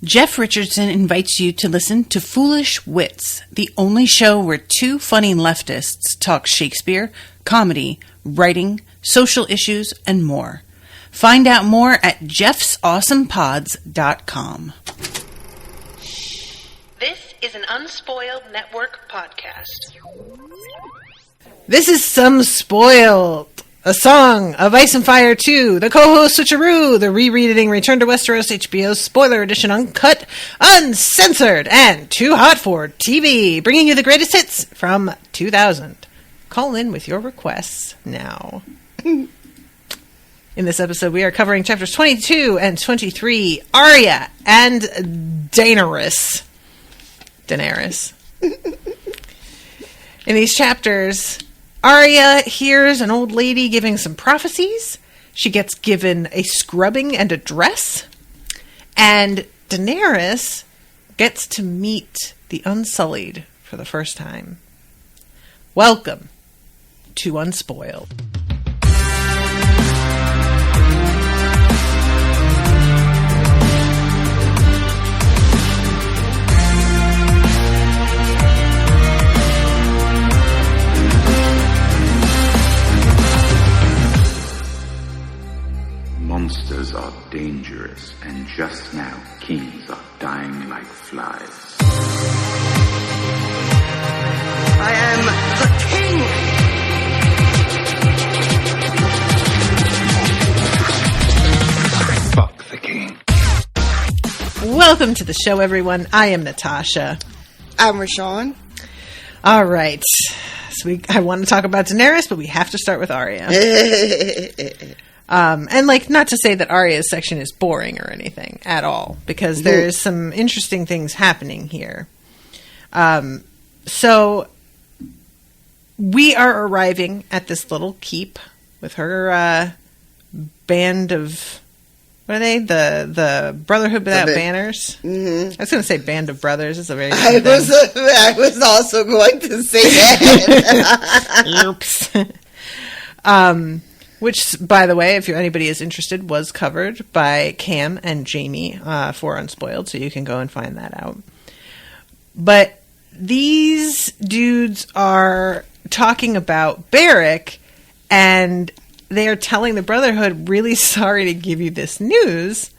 Jeff Richardson invites you to listen to Foolish Wits, the only show where two funny leftists talk Shakespeare, comedy, writing, social issues, and more. Find out more at jeffsawesomepods.com. This is an Unspoiled Network podcast. This is Some Spoiled, a song of Ice and Fire 2, the co-host Switcheroo, the rereading Return to Westeros HBO spoiler edition, uncut, uncensored, and too hot for TV, bringing you the greatest hits from 2000. Call in with your requests now. In this episode, we are covering chapters 22 and 23, Arya and Daenerys. In these chapters, Arya hears an old lady giving some prophecies. She gets given a scrubbing and a dress. And Daenerys gets to meet the Unsullied for the first time. Welcome to Unspoiled. Monsters are dangerous, and just now kings are dying like flies. I am the king! Fuck the king. Welcome to the show, everyone. I am Natasha. I'm RoShawn. All right. So I want to talk about Daenerys, but we have to start with Arya. And not to say that Arya's section is boring or anything at all, because there's some interesting things happening here. So we are arriving at this little keep with her band of, what are they? The Brotherhood Without Banners. Mm-hmm. I was going to say Band of Brothers. It's a very I was also going to say that. Oops. Which, by the way, if anybody is interested, was covered by Cam and Jamie for Unspoiled, so you can go and find that out. But these dudes are talking about Beric, and they are telling the Brotherhood, really sorry to give you this news,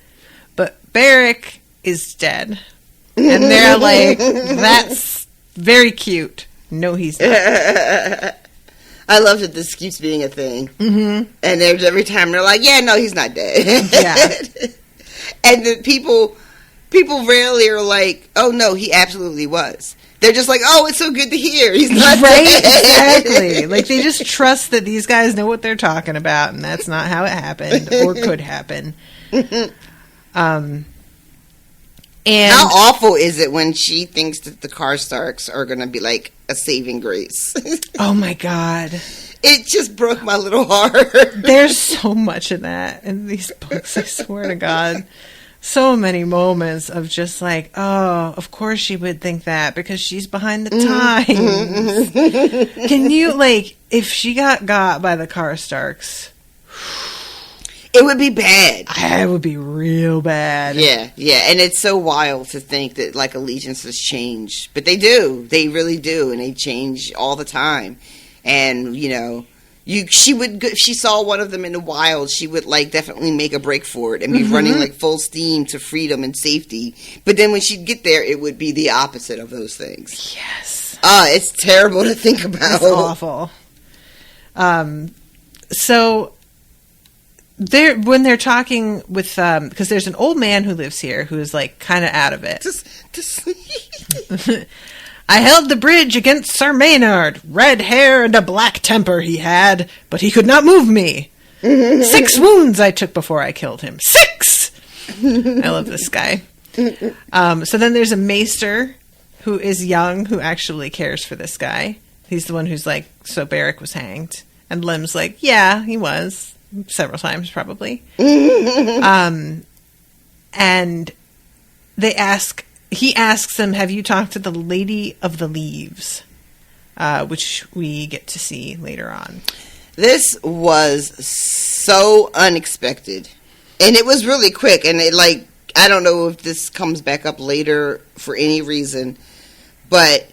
but Beric is dead. And they're like, that's very cute. No, he's not. I love that this keeps being a thing. Mm-hmm. And every time they're like, yeah, no, he's not dead. Yeah. And the people rarely are like, oh, no, he absolutely was. They're just like, oh, it's so good to hear. He's not right? dead. Exactly. Like, they just trust that these guys know what they're talking about, and that's not how it happened or could happen. And how awful is it when she thinks that the Karstarks are going to be like a saving grace? Oh my God. It just broke my little heart. There's so much of that in these books, I swear to God. So many moments of just like, oh, of course she would think that because she's behind the times. Mm-hmm. Can you, if she got by the Karstarks, it would be bad. It would be real bad. Yeah. And it's so wild to think that, allegiances change. But they do. They really do. And they change all the time. And, if she saw one of them in the wild, she would, definitely make a break for it and be running, full steam to freedom and safety. But then when she'd get there, it would be the opposite of those things. Yes. It's terrible to think about. It's awful. So when they're talking with, because there's an old man who lives here who's kind of out of it. I held the bridge against Sir Maynard. Red hair and a black temper he had, but he could not move me. 6 wounds I took before I killed him. 6! I love this guy. So then there's a maester who is young, who actually cares for this guy. He's the one who's so Beric was hanged. And Lem's yeah, he was. Several times, probably. And he asks them, have you talked to the Lady of the Leaves? Which we get to see later on. This was so unexpected. And it was really quick. And it I don't know if this comes back up later for any reason, but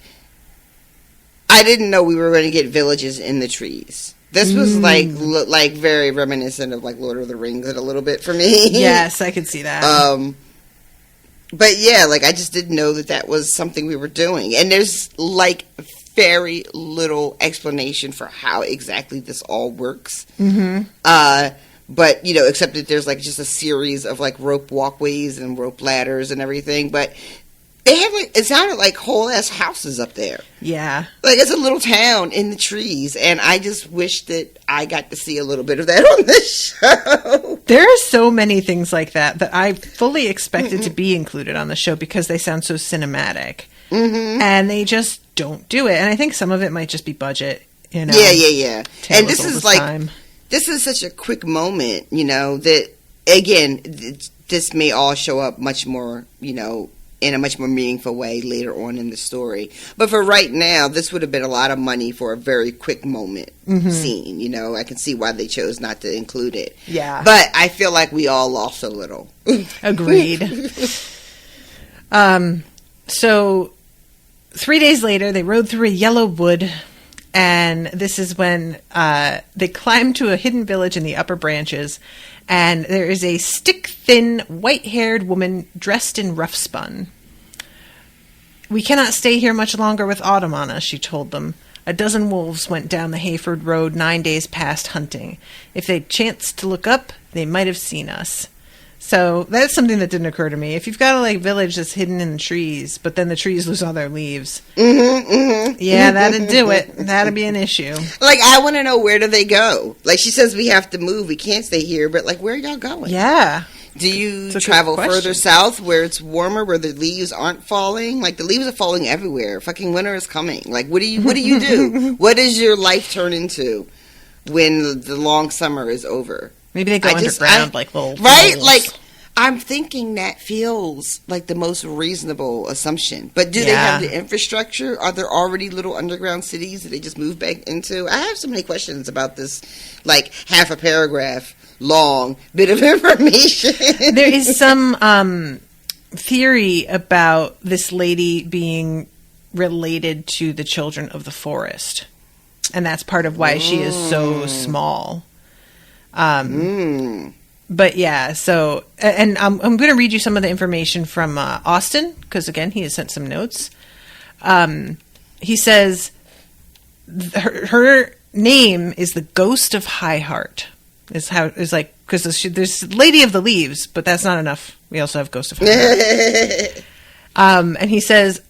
I didn't know we were going to get villages in the trees. This was like very reminiscent of like Lord of the Rings a little bit for me. Yes, I could see that. But yeah, like I just didn't know that was something we were doing. And there's like very little explanation for how exactly this all works. Mm-hmm. But, you know, except that there's like just a series of like rope walkways and rope ladders and everything. But they have like, it sounded like whole ass houses up there. Yeah. Like it's a little town in the trees. And I just wish that I got to see a little bit of that on this show. There are so many things like that I fully expected to be included on the show because they sound so cinematic. Mm-hmm. And they just don't do it. And I think some of it might just be budget, you know. Yeah. And this is like, this is such a quick moment, you know, that, again, this may all show up much more, you know, in a much more meaningful way later on in the story. But for right now, this would have been a lot of money for a very quick moment scene, you know. I can see why they chose not to include it. Yeah. But I feel like we all lost a little. Agreed. So 3 days later, they rode through a yellow wood, and this is when they climb to a hidden village in the upper branches, and there is a stick-thin, white-haired woman dressed in rough spun. "We cannot stay here much longer with autumn on us," she told them. "A dozen wolves went down the Hayford Road 9 days past hunting. If they'd chanced to look up, they might have seen us." So that's something that didn't occur to me. If you've got a like village that's hidden in the trees, but then the trees lose all their leaves, that'd do it. That'd be an issue. Like, I want to know, where do they go? Like, she says we have to move. We can't stay here. But like, where are y'all going? Yeah. Do you travel further south where it's warmer, where the leaves aren't falling? Like, the leaves are falling everywhere. Fucking winter is coming. Like, what do you do? What does your life turn into when the long summer is over? Maybe they go underground like little right? holes. Like, I'm thinking that feels like the most reasonable assumption. But do they have the infrastructure? Are there already little underground cities that they just move back into? I have so many questions about this, like, half a paragraph long bit of information. There is some theory about this lady being related to the children of the forest. And that's part of why she is so small. But yeah, so, and I'm going to read you some of the information from Austin, because again, he has sent some notes. He says her name is the Ghost of High Heart. Is like, because there's Lady of the Leaves, but that's not enough. We also have Ghost of High Heart. And he says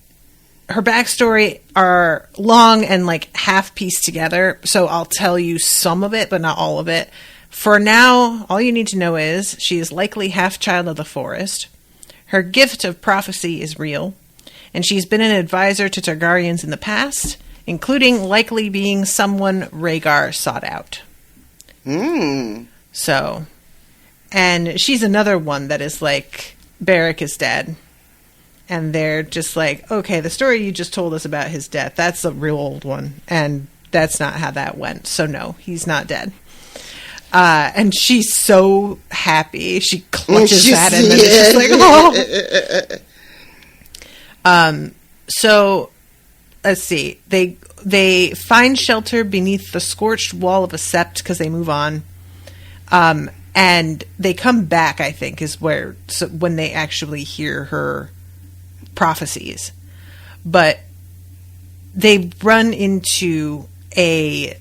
her backstory are long and like half pieced together, so I'll tell you some of it, but not all of it. For now, all you need to know is she is likely half child of the forest. Her gift of prophecy is real, and she's been an advisor to Targaryens in the past, including likely being someone Rhaegar sought out. So, and she's another one that is like, Beric is dead. And they're just like, okay, the story you just told us about his death, that's a real old one. And that's not how that went. So no, he's not dead. And she's so happy. She clutches at him and it's just like, oh. So let's see. They find shelter beneath the scorched wall of a sept because they move on. And they come back, I think, is when they actually hear her prophecies. But they run into a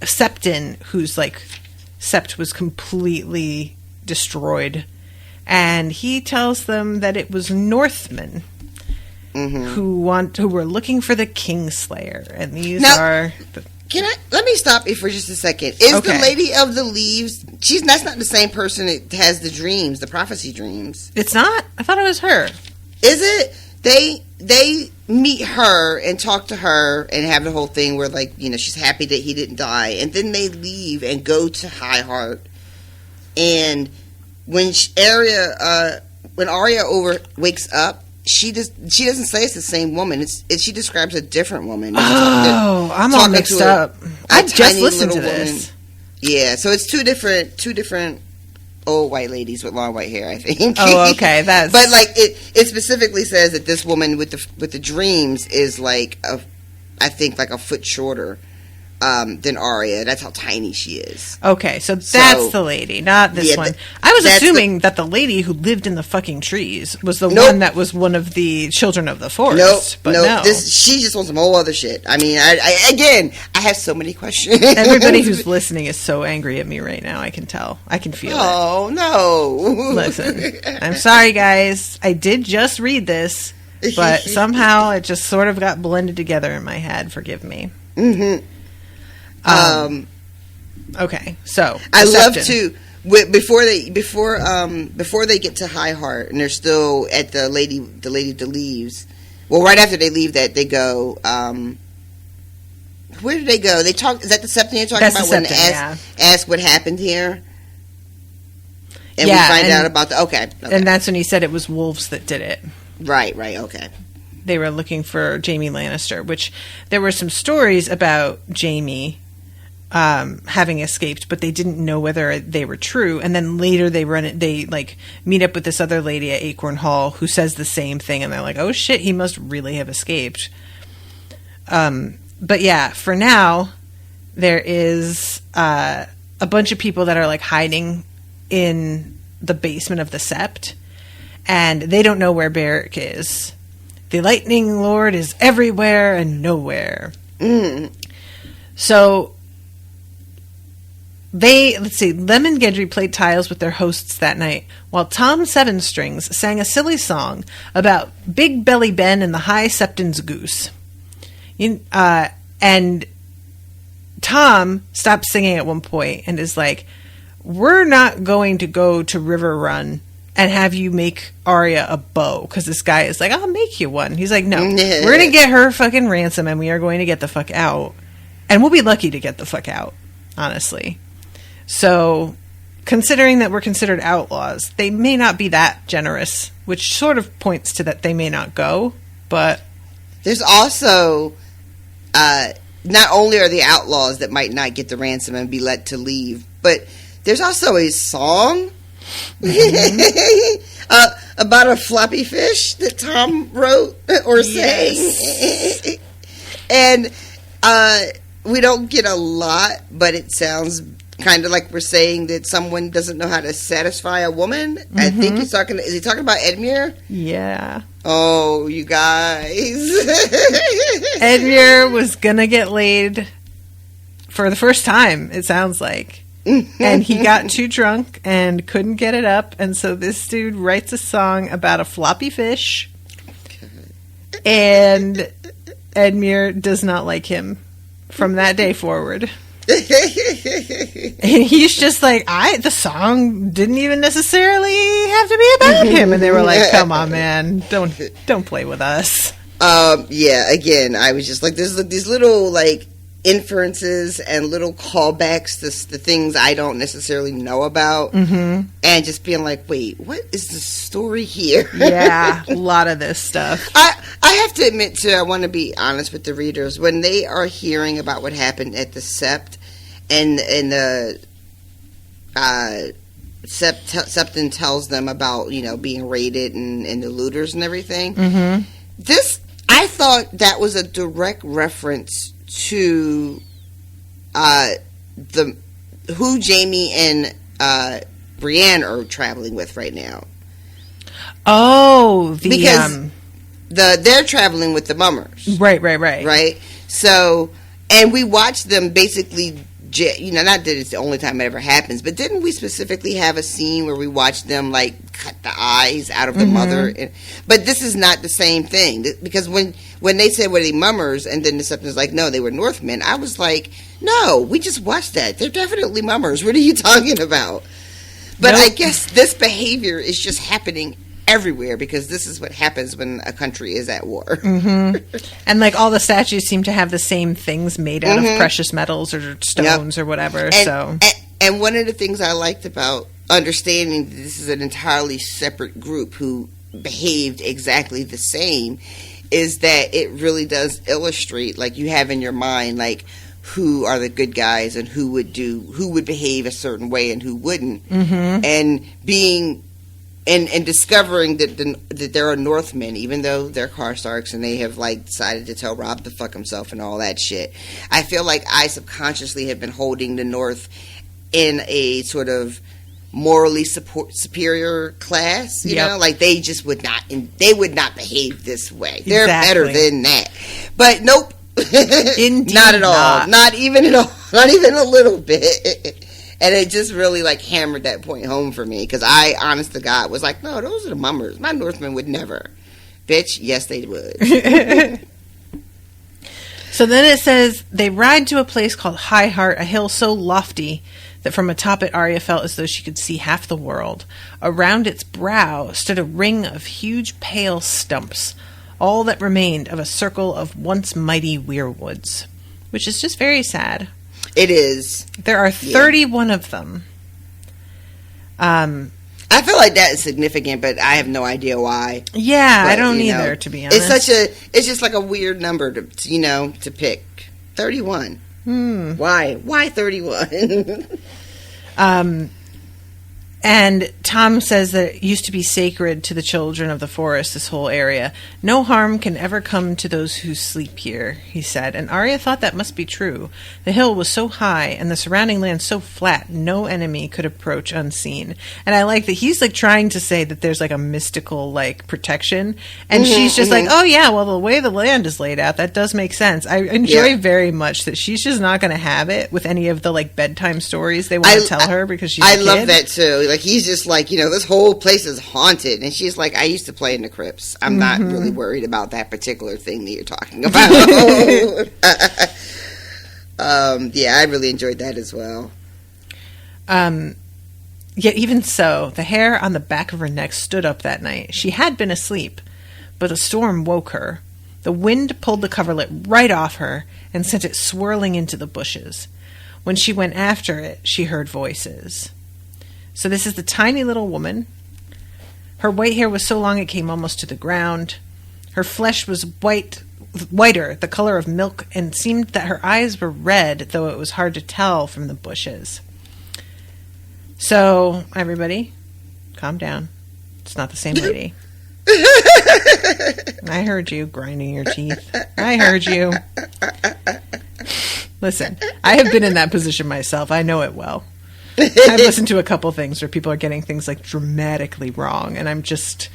Septon who's like, Sept was completely destroyed, and he tells them that it was Northmen who were looking for the Kingslayer, and these are. Let me stop you for just a second. Is the Lady of the Leaves? That's not the same person that has the dreams, the prophecy dreams. It's not. I thought it was her. Is it? They meet her and talk to her and have the whole thing where, like, you know, she's happy that he didn't die, and then they leave and go to High Heart. And when Arya wakes up, she doesn't say it's the same woman. She describes a different woman. I'm all mixed up. I just listened to this. Yeah, so it's two different old white ladies with long white hair, I think. Oh, okay. That's but like it specifically says that this woman with the dreams is like I think like a foot shorter than Arya. That's how tiny she is. Okay, so that's the lady, not this one. I was assuming that the lady who lived in the fucking trees was the one that was one of the children of the forest. No. She just wants some whole other shit. I mean, I have so many questions. Everybody who's listening is so angry at me right now. I can tell. I can feel it. Oh, no. Listen, I'm sorry, guys. I did just read this, but somehow it just sort of got blended together in my head. Forgive me. Mm-hmm. Okay, so I love to before they get to High Heart and they're still at the lady that leaves. Well, right after they leave, that they go. Where did they go? They talk. Is that the Septon you're talking about? When ask what happened here, and we find out about the okay, and that's when he said it was wolves that did it. Right. Okay. They were looking for Jaime Lannister, which there were some stories about Jaime having escaped, but they didn't know whether they were true. And then later they meet up with this other lady at Acorn Hall who says the same thing, and they're like, "Oh shit, he must really have escaped." But yeah, for now there is a bunch of people that are like hiding in the basement of the Sept, and they don't know where Beric is. The Lightning Lord is everywhere and nowhere. So let's see, Lem and Gendry played tiles with their hosts that night, while Tom Sevenstrings sang a silly song about Big Belly Ben and the High Septon's goose. And Tom stopped singing at one point and is like, "We're not going to go to River Run and have you make Arya a bow," because this guy is like, "I'll make you one." He's like, "No, we're going to get her fucking ransom and we are going to get the fuck out. And we'll be lucky to get the fuck out, honestly." So, considering that we're considered outlaws, they may not be that generous, which sort of points to that they may not go, but... There's also, not only are the outlaws that might not get the ransom and be let to leave, but there's also a song about a floppy fish that Tom wrote or sang. And we don't get a lot, but it sounds kind of like we're saying that someone doesn't know how to satisfy a woman. I think is he talking about Edmure? Yeah. Oh, you guys. Edmure was gonna get laid for the first time, it sounds like. And he got too drunk and couldn't get it up, and so this dude writes a song about a floppy fish, and Edmure does not like him from that day forward. And he's just like, the song didn't even necessarily have to be about him. And they were like, "Come on, man, don't play with us." Yeah, again, I was just like, there's these little like inferences and little callbacks to the things I don't necessarily know about, and just being like, wait, what is the story here? Yeah, a lot of this stuff. I have to admit too, I want to be honest with the readers, when they are hearing about what happened at the Sept, and the Septon tells them about, being raided and the looters and everything. This, I thought that was a direct reference to who Jaime and Brienne are traveling with right now. Oh, because they're traveling with the mummers. Right. So, and we watched them basically, not that it's the only time it ever happens, but didn't we specifically have a scene where we watched them like cut the eyes out of the mother? But this is not the same thing, because when they said, were they mummers, and then the Septon's like, no, they were Northmen, I was like, no, we just watched that. They're definitely mummers. What are you talking about? But I guess this behavior is just happening everywhere, because this is what happens when a country is at war. And like all the statues seem to have the same things made out of precious metals or stones or whatever. And one of the things I liked about understanding that this is an entirely separate group who behaved exactly the same is that it really does illustrate, like you have in your mind, like who are the good guys and who would behave a certain way and who wouldn't. And being and discovering that there are Northmen, even though they're Karstarks and they have like decided to tell Robb to fuck himself and all that shit. I feel like I subconsciously have been holding the North in a sort of morally superior class, you know, like they just would not behave this way. They're better than that. But nope. Indeed not at all. Not even at all. Not even a little bit. And it just really like hammered that point home for me, because I, honest to God, was like, no, those are the mummers. My Northmen would never. Bitch, yes, they would. So then it says, they ride to a place called High Heart, a hill so lofty that from atop it Arya felt as though she could see half the world. Around its brow stood a ring of huge pale stumps, all that remained of a circle of once mighty weirwoods, which is just very sad. It is. There are 31 of them. I feel like that is significant, but I have no idea why. Yeah, but, I don't either, to be honest. It's just like a weird number to pick. 31. Why? Why 31? And Tom says that it used to be sacred to the children of the forest, this whole area. No harm can ever come to those who sleep here, he said. And Arya thought that must be true. The hill was so high and the surrounding land so flat, no enemy could approach unseen. And I like that he's like trying to say that there's like a mystical like protection. And she's just like, oh yeah, well the way the land is laid out, that does make sense. I enjoy very much that she's just not going to have it with any of the like bedtime stories they want to tell her because she's a kid. love that too. Like, he's just like, this whole place is haunted. And she's like, I used to play in the crypts. I'm not really worried about that particular thing that you're talking about. Yeah, I really enjoyed that as well. Yet even so, the hair on the back of her neck stood up that night. She had been asleep, but a storm woke her. The wind pulled the coverlet right off her and sent it swirling into the bushes. When she went after it, she heard voices. So this is the tiny little woman. Her white hair was so long it came almost to the ground. Her flesh was whiter, the color of milk, and seemed that her eyes were red, though it was hard to tell from the bushes. So, everybody, calm down. It's not the same lady. I heard you grinding your teeth. I heard you. Listen, I have been in that position myself. I know it well. I've listened to a couple things where people are getting things like dramatically wrong, and I'm just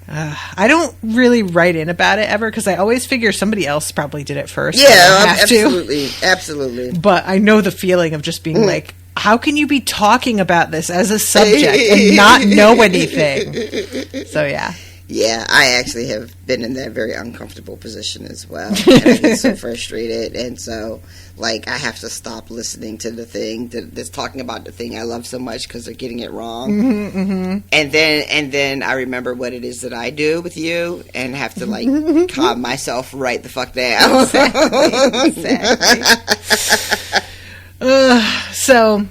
I don't really write in about it ever because I always figure somebody else probably did it first. Yeah, absolutely. But I know the feeling of just being like, how can you be talking about this as a subject and not know anything? So yeah. Yeah, I actually have been in that very uncomfortable position as well. And I get so frustrated. And so, like, I have to stop listening to the thing that's talking about the thing I love so much because they're getting it wrong. And then I remember what it is that I do with you and have to, like, calm myself right the fuck down. Exactly. So,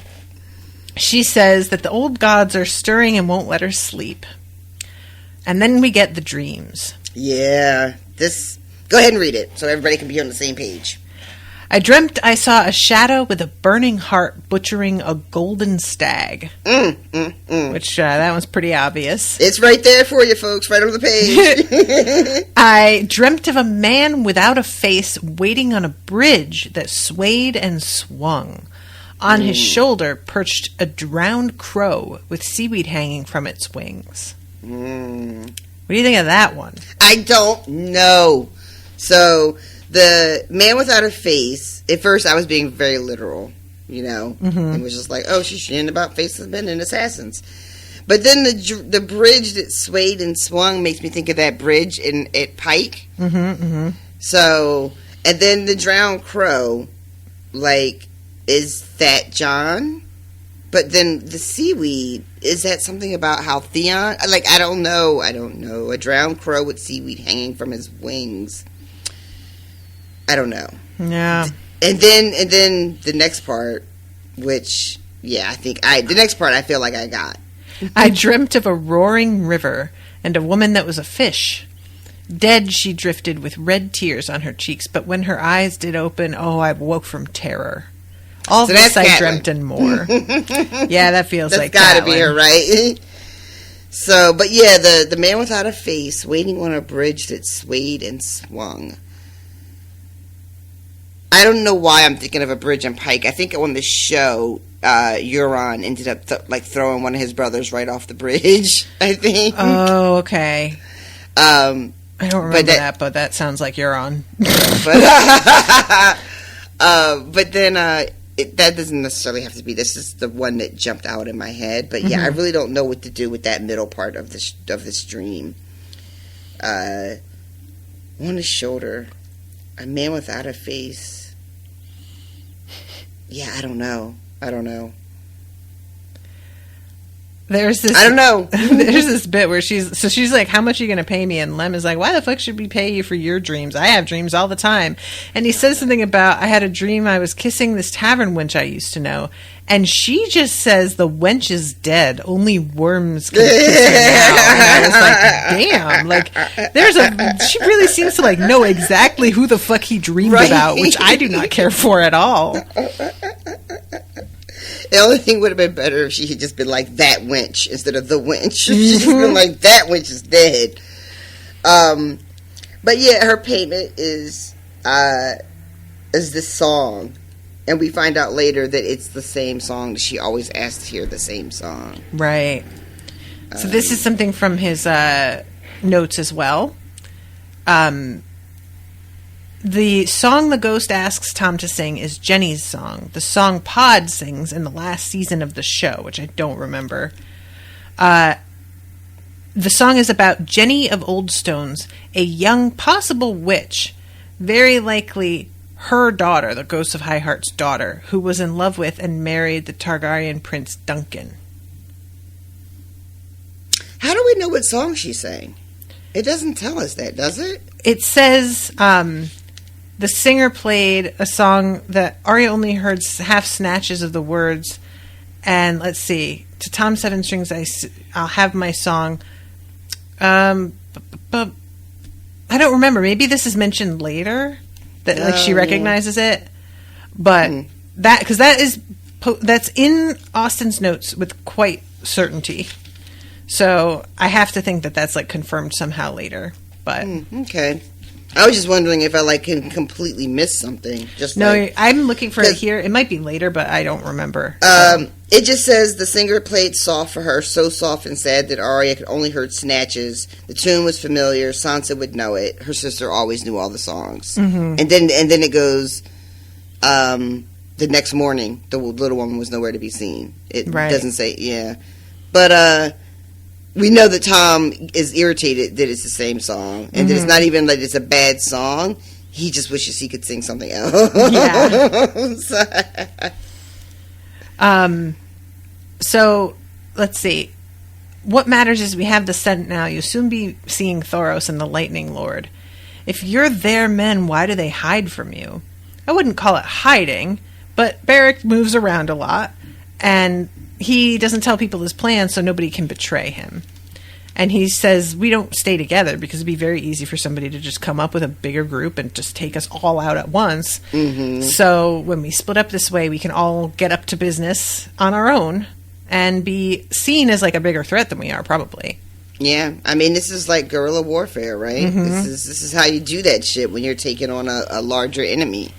she says that the old gods are stirring and won't let her sleep. And then we get the dreams. Yeah. Go ahead and read it so everybody can be on the same page. I dreamt I saw a shadow with a burning heart butchering a golden stag. Which, that was pretty obvious. It's right there for you, folks, right on the page. I dreamt of a man without a face waiting on a bridge that swayed and swung. On his shoulder perched a drowned crow with seaweed hanging from its wings. What do you think of that one? I don't know. So, the man without a face, at first I was being very literal, and was just like, oh, she's shitting about faceless men and assassins. But then the bridge that swayed and swung makes me think of that bridge at Pike. So, and then the drowned crow, like, is that Jon? But then the seaweed, is that something about how Theon... Like, I don't know. A drowned crow with seaweed hanging from his wings. I don't know. Yeah. And then the next part, which, yeah, the next part I feel like I got. I dreamt of a roaring river and a woman that was a fish. Dead she drifted with red tears on her cheeks, but when her eyes did open, I woke from terror. All so this I Catelyn. dreamt and more. Yeah, that feels that's like gotta Catelyn. be her, right? So, but yeah, the man without a face waiting on a bridge that swayed and swung. I don't know why I'm thinking of a bridge and Pike. I think on the show, Euron ended up throwing one of his brothers right off the bridge. I think. Oh, okay. I don't remember that, but that sounds like Euron. But then that doesn't necessarily have to be. This is the one that jumped out in my head. But yeah, I really don't know what to do with that middle part of this dream. On his shoulder, a man without a face. Yeah, I don't know. There's this. I don't know. There's this bit where she's like, "How much are you going to pay me?" And Lem is like, "Why the fuck should we pay you for your dreams? I have dreams all the time." And he says something about, "I had a dream I was kissing this tavern wench I used to know," and she just says, "The wench is dead. Only worms can kiss her now." And I was like, "Damn!" She really seems to know exactly who the fuck he dreamed about, which I do not care for at all. The only thing would have been better if she had just been like, "That wench," instead of "the wench." She's just been like, "That wench is dead." But yeah, her payment is this song, and we find out later that it's the same song that she always asks to hear the same song. Right. So this is something from his notes as well. The song the ghost asks Tom to sing is Jenny's song. The song Pod sings in the last season of the show, which I don't remember. The song is about Jenny of Oldstones, a young possible witch, very likely her daughter, the Ghost of High Heart's daughter, who was in love with and married the Targaryen prince Duncan. How do we know what song she sang? It doesn't tell us that, does it? It says the singer played a song that Arya only heard half snatches of the words. And let's see. To Tom Seven Strings, I'll have my song. I don't remember. Maybe this is mentioned later. That she recognizes it. But that's in Austen's notes with quite certainty. So I have to think that that's confirmed somehow later. But okay. I was just wondering if I can completely miss something. I'm looking for it here. It might be later, but I don't remember. It just says the singer played soft for her, so soft and sad that Arya could only heard snatches. The tune was familiar. Sansa would know it. Her sister always knew all the songs. Mm-hmm. And then it goes. The next morning, the little woman was nowhere to be seen. It doesn't say, yeah, but we know that Tom is irritated that it's the same song, and that it's not even it's a bad song. He just wishes he could sing something else. Yeah. So let's see. What matters is we have the scent now. You'll soon be seeing Thoros and the Lightning Lord. If you're their men, why do they hide from you? I wouldn't call it hiding, but Beric moves around a lot, and he doesn't tell people his plans, so nobody can betray him. And he says, we don't stay together because it'd be very easy for somebody to just come up with a bigger group and just take us all out at once. Mm-hmm. So when we split up this way, we can all get up to business on our own and be seen as a bigger threat than we are, probably. Yeah, I mean, this is like guerrilla warfare, right? Mm-hmm. This is how you do that shit when you're taking on a larger enemy.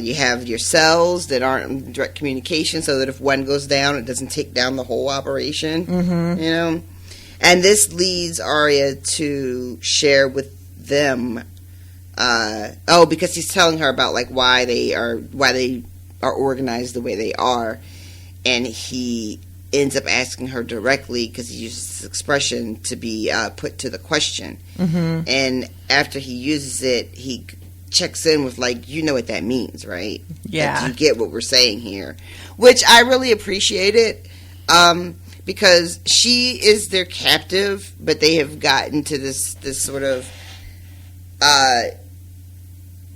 You have your cells that aren't in direct communication, so that if one goes down, it doesn't take down the whole operation. Mm-hmm. And this leads Arya to share with them. Because he's telling her about why they are organized the way they are, and he ends up asking her directly because he uses this expression to be put to the question. Mm-hmm. And after he uses it, he checks in with you know what that means, right? Yeah. You get what we're saying here, which I really appreciate it, because she is their captive, but they have gotten to this sort of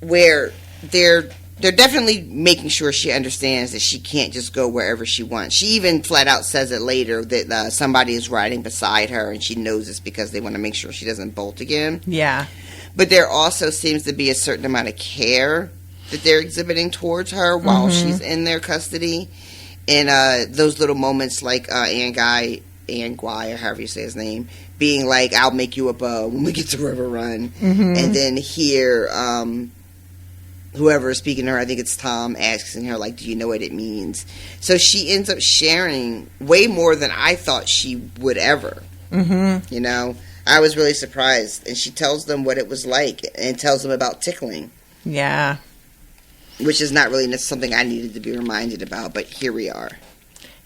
where they're they're definitely making sure she understands that she can't just go wherever she wants. She even flat out says it later that somebody is riding beside her, and she knows it's because they want to make sure she doesn't bolt again. Yeah. But there also seems to be a certain amount of care that they're exhibiting towards her while she's in their custody. And those little moments like Ann Guy, or however you say his name, being like, I'll make you a bow when we get to River Run. And then here, whoever is speaking to her, I think it's Tom, asking her, like, do you know what it means? So she ends up sharing way more than I thought she would ever. You know? I was really surprised. And she tells them what it was like and tells them about tickling. Yeah. Which is not really something I needed to be reminded about, but here we are.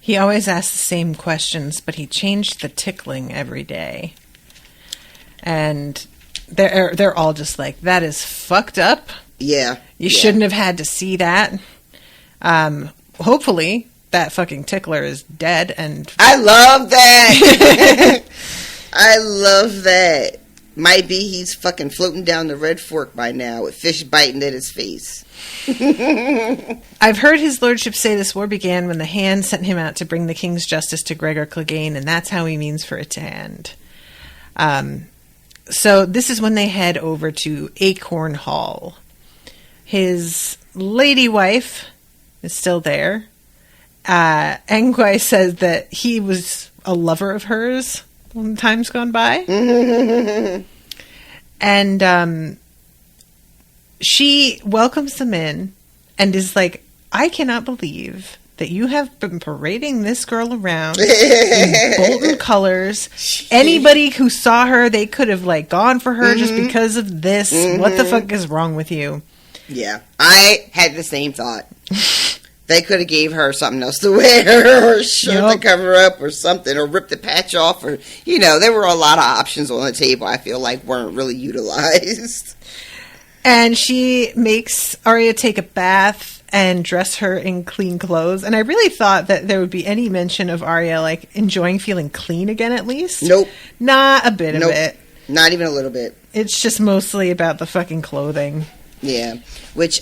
He always asks the same questions, but he changed the tickling every day. And they're all just like, that is fucked up. Yeah. You shouldn't have had to see that. Hopefully, that fucking tickler is dead. And I love that. I love that. Might be he's fucking floating down the Red Fork by now with fish biting at his face. I've heard his lordship say this war began when the Hand sent him out to bring the king's justice to Gregor Clegane, and that's how he means for it to end. So this is when they head over to Acorn Hall. His lady wife is still there. Angwai says that he was a lover of hers when time's gone by. And she welcomes them in and is like, I cannot believe that you have been parading this girl around in Bolton colors. Anybody who saw her, they could have like gone for her just because of this. What the fuck is wrong with you? Yeah, I had the same thought. They could have gave her something else to wear, or a shirt to cover up, or something, or rip the patch off, or, you know, there were a lot of options on the table I feel like weren't really utilized. And she makes Arya take a bath and dress her in clean clothes. And I really thought that there would be any mention of Arya, like, enjoying feeling clean again, at least. Nope. Not a bit of it. Not even a little bit. It's just mostly about the fucking clothing. Yeah. Which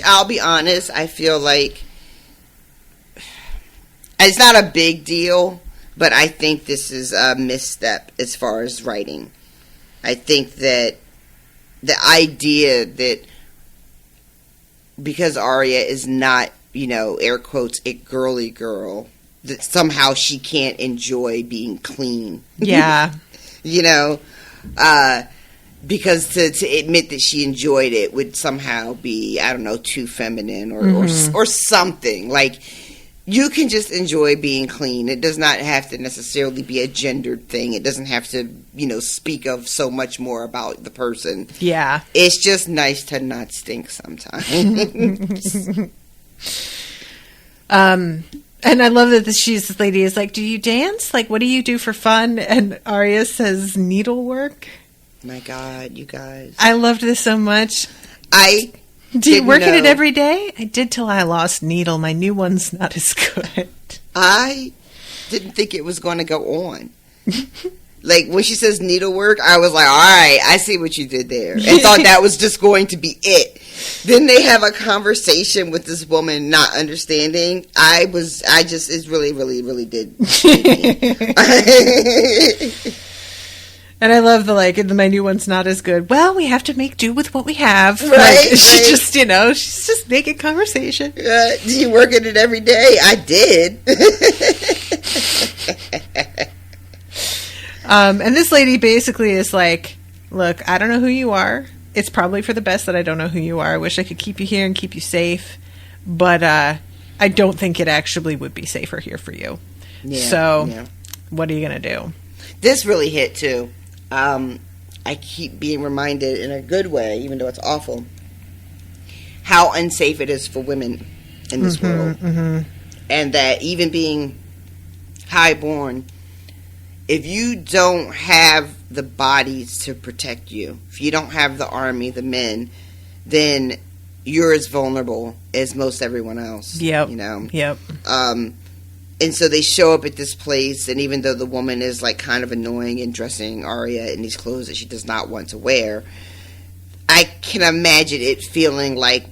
I'll be honest, I feel like it's not a big deal, but I think this is a misstep as far as writing. I think that the idea that because Arya is not, you know, air quotes, a girly girl, that somehow she can't enjoy being clean. Yeah. You know, because to admit that she enjoyed it would somehow be, I don't know, too feminine or something. Like, you can just enjoy being clean. It does not have to necessarily be a gendered thing. It doesn't have to, you know, speak of so much more about the person. Yeah. It's just nice to not stink sometimes. And I love that this lady is like, do you dance? Like, what do you do for fun? And Arya says needlework. My God, you guys. I loved this so much. Do you work in it every day? I did till I lost needle. My new one's not as good. I didn't think it was going to go on. Like, when she says needlework, I was like, all right, I see what you did there. And thought that was just going to be it. Then they have a conversation with this woman not understanding. It really, really, really did. And I love my new one's not as good. Well, we have to make do with what we have. Right. She just, she's just making conversation. Do you work in it every day? I did. And this lady basically is like, look, I don't know who you are. It's probably for the best that I don't know who you are. I wish I could keep you here and keep you safe. But I don't think it actually would be safer here for you. Yeah, what are you going to do? This really hit, too. I keep being reminded in a good way, even though it's awful, how unsafe it is for women in this world. And that even being highborn, if you don't have the bodies to protect you, if you don't have the army, the men, then you're as vulnerable as most everyone else. Yep. You know? Yep. And so they show up at this place, and even though the woman is like kind of annoying and dressing Arya in these clothes that she does not want to wear, I can imagine it feeling like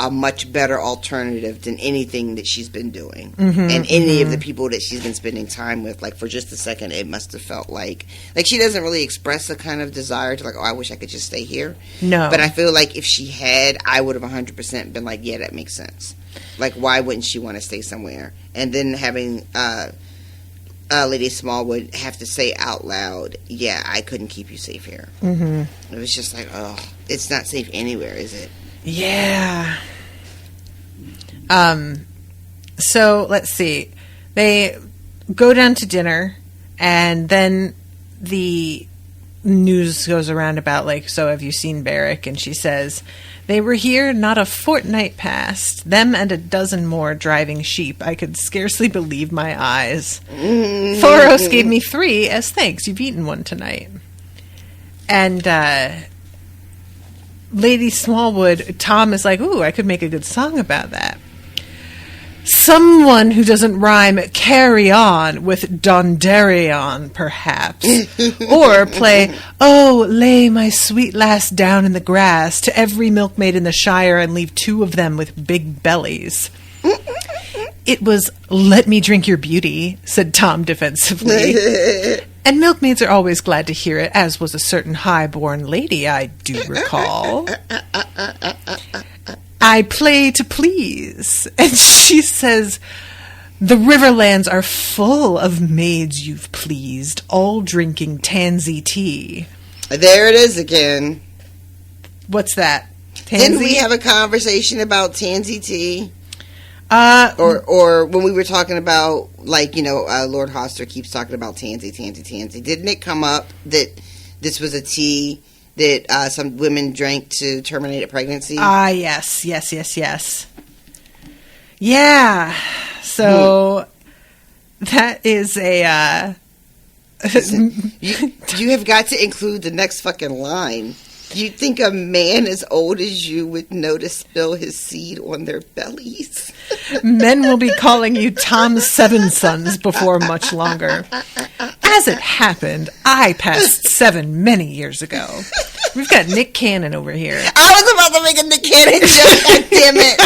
a much better alternative than anything that she's been doing. And any of the people that she's been spending time with, like, for just a second, it must have felt like she doesn't really express a kind of desire to, like, oh, I wish I could just stay here. No. But I feel like if she had, I would have 100% been like, yeah, that makes sense. Like, why wouldn't she want to stay somewhere? And then having Lady Smallwood have to say out loud, yeah, I couldn't keep you safe here. It was just like, oh, it's not safe anywhere, is it? Yeah. So let's see. They go down to dinner, and then the news goes around about, like, so have you seen Barrack? And she says, they were here not a fortnight past, them and a dozen more driving sheep. I could scarcely believe my eyes. Thoros gave me 3 as thanks. You've eaten one tonight. And, Lady Smallwood, Tom is like, ooh, I could make a good song about that. Someone who doesn't rhyme carry on with Donderion, perhaps. Or play, oh, lay my sweet lass down in the grass to every milkmaid in the Shire and leave 2 of them with big bellies. It was, let me drink your beauty, said Tom defensively. And milkmaids are always glad to hear it, as was a certain high-born lady, I do recall. I play to please. And she says, the Riverlands are full of maids you've pleased, all drinking tansy tea. There it is again. What's that? Tansy? Didn't we have a conversation about tansy tea? Or when we were talking about, like, you know, Lord Hoster keeps talking about tansy. Didn't it come up that this was a tea that some women drank to terminate a pregnancy? Yes. Yeah. So that is a... you have got to include the next fucking line. You think a man as old as you would know to spill his seed on their bellies? Men will be calling you Tom's 7 sons before much longer. As it happened, I passed 7 many years ago. We've got Nick Cannon over here. I was about to make a Nick Cannon joke. God damn it.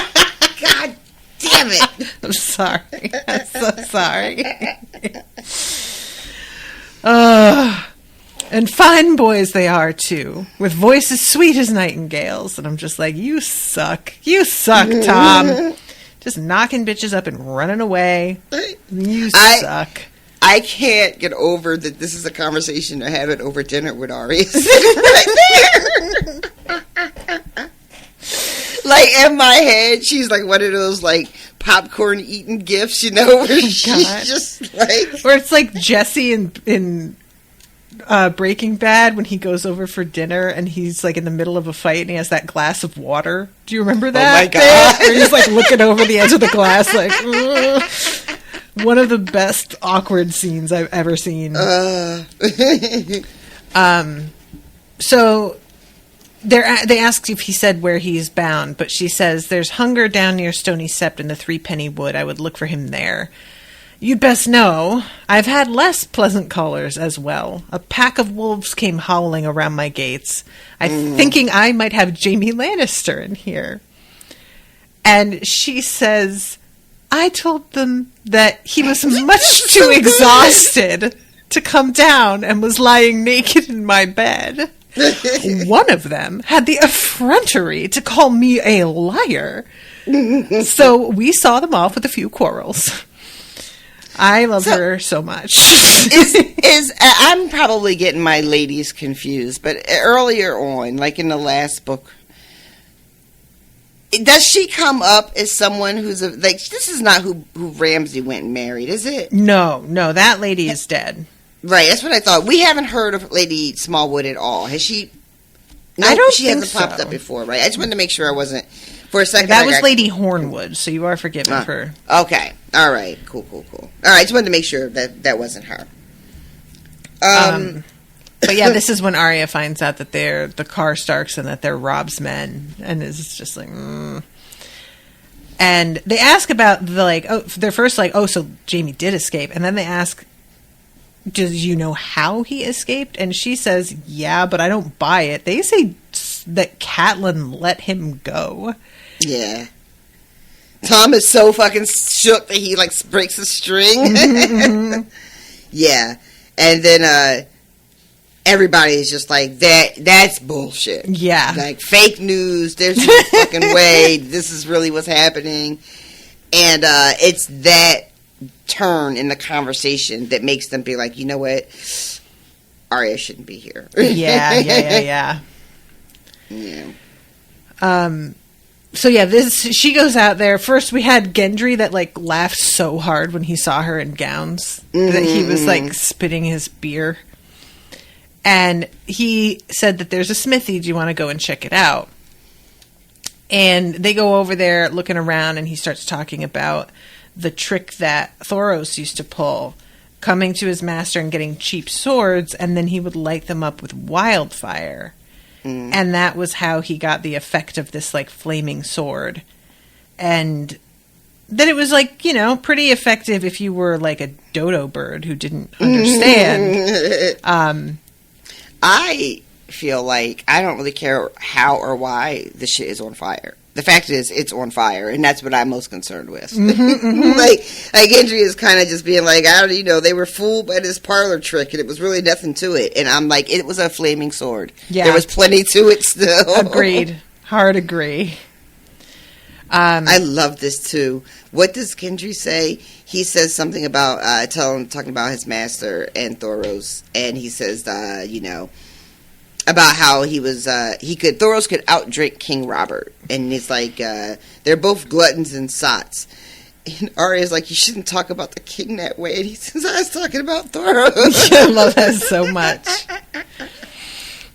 God damn it. I'm sorry. I'm so sorry. And fine boys they are, too, with voices sweet as nightingales. And I'm just like, you suck. You suck, Tom. Just knocking bitches up and running away. You suck. I can't get over that this is a conversation they're having over dinner with Arya. Right there. Like, in my head, she's like one of those, like, popcorn eating gifts, you know, where she's just like... Or it's like Jesse in Breaking Bad when he goes over for dinner and he's like in the middle of a fight and he has that glass of water. Do you remember that? Oh my God. Where he's like looking over the edge of the glass like, ugh. One of the best awkward scenes I've ever seen. So they asked if he said where he's bound, but she says, there's hunger down near Stony Sept in the 3-penny wood. I would look for him there. You'd best know, I've had less pleasant callers as well. A pack of wolves came howling around my gates. Thinking I might have Jaime Lannister in here. And she says, I told them that he was much too exhausted to come down and was lying naked in my bed. One of them had the effrontery to call me a liar. So we saw them off with a few quarrels. I love her so much. I'm probably getting my ladies confused, but earlier on, like in the last book, does she come up as someone who's like, this is not who Ramsay went and married, is it? No, that lady is dead. Right, that's what I thought. We haven't heard of Lady Smallwood at all. Has she? No, I don't she think hasn't popped so. up before, right? I just wanted to make sure I wasn't. For a second, that was Lady Hornwood, so you are forgiven for. Okay, all right, cool. All right, I just wanted to make sure that wasn't her. But yeah, this is when Arya finds out that they're the Karstarks and that they're Robb's men, and is just like. And they ask about they're first like, oh, so Jaime did escape, and then they ask, does you know how he escaped? And she says, yeah, but I don't buy it. They say that Catelyn let him go. Yeah. Tom is so fucking shook that he, like, breaks a string. Mm-hmm. Yeah. And then, everybody is just like, that's bullshit. Yeah. Like, fake news. There's no fucking way. This is really what's happening. And, it's that turn in the conversation that makes them be like, you know what? Arya shouldn't be here. Yeah. So yeah, she goes out there. First we had Gendry that like laughed so hard when he saw her in gowns that he was like spitting his beer. And he said that there's a smithy. Do you want to go and check it out? And they go over there looking around, and he starts talking about the trick that Thoros used to pull, coming to his master and getting cheap swords, and then he would light them up with wildfire. And that was how he got the effect of this, like, flaming sword. And then it was, like, you know, pretty effective if you were, like, a dodo bird who didn't understand. I feel like I don't really care how or why the shit is on fire. The fact is, it's on fire, and that's what I'm most concerned with. Like Gendry is kind of just being like, I don't, you know, they were fooled by this parlor trick, and it was really nothing to it. And I'm like, it was a flaming sword. Yeah. There was plenty to it still. Agreed. Hard agree. I love this too. What does Gendry say? He says something about talking about his master and Thoros, and he says, you know, about how he was Thoros could outdrink King Robert, and he's like, they're both gluttons and sots. And Arya's like, you shouldn't talk about the king that way. And he says, I was talking about Thoros. I love that so much.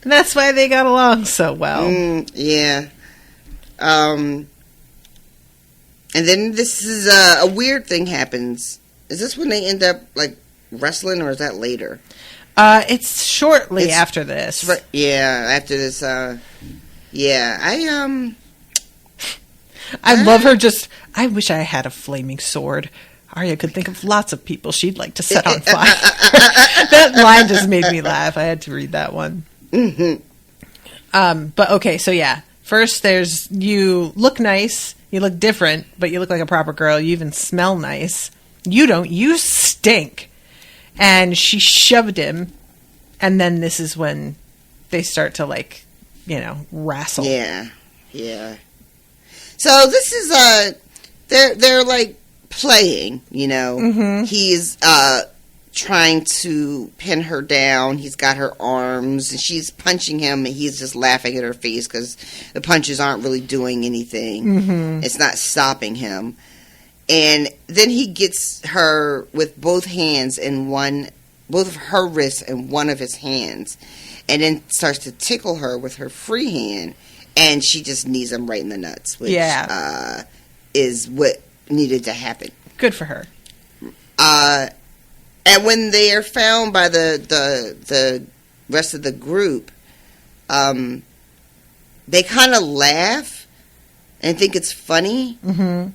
And that's why they got along so well. Yeah. And then this is a weird thing happens. Is this when they end up like wrestling, or is that later? It's shortly after this. Right, yeah, after this. Yeah, I love her. I wish I had a flaming sword. Arya could think of lots of people she'd like to set on fire. That line just made me laugh. I had to read that one. But okay, so yeah. First, there's you look nice. You look different, but you look like a proper girl. You even smell nice. You don't. You stink. And she shoved him, and then this is when they start to, like, you know, wrestle. Yeah. So this is they're like playing, you know. Mm-hmm. He's trying to pin her down. He's got her arms, and she's punching him, and he's just laughing at her face because the punches aren't really doing anything. Mm-hmm. It's not stopping him. And then he gets her with both hands in both of her wrists and one of his hands, and then starts to tickle her with her free hand, and she just knees him right in the nuts, which is what needed to happen. Good for her. And when they are found by the rest of the group, they kind of laugh and think it's funny. Mm-hmm.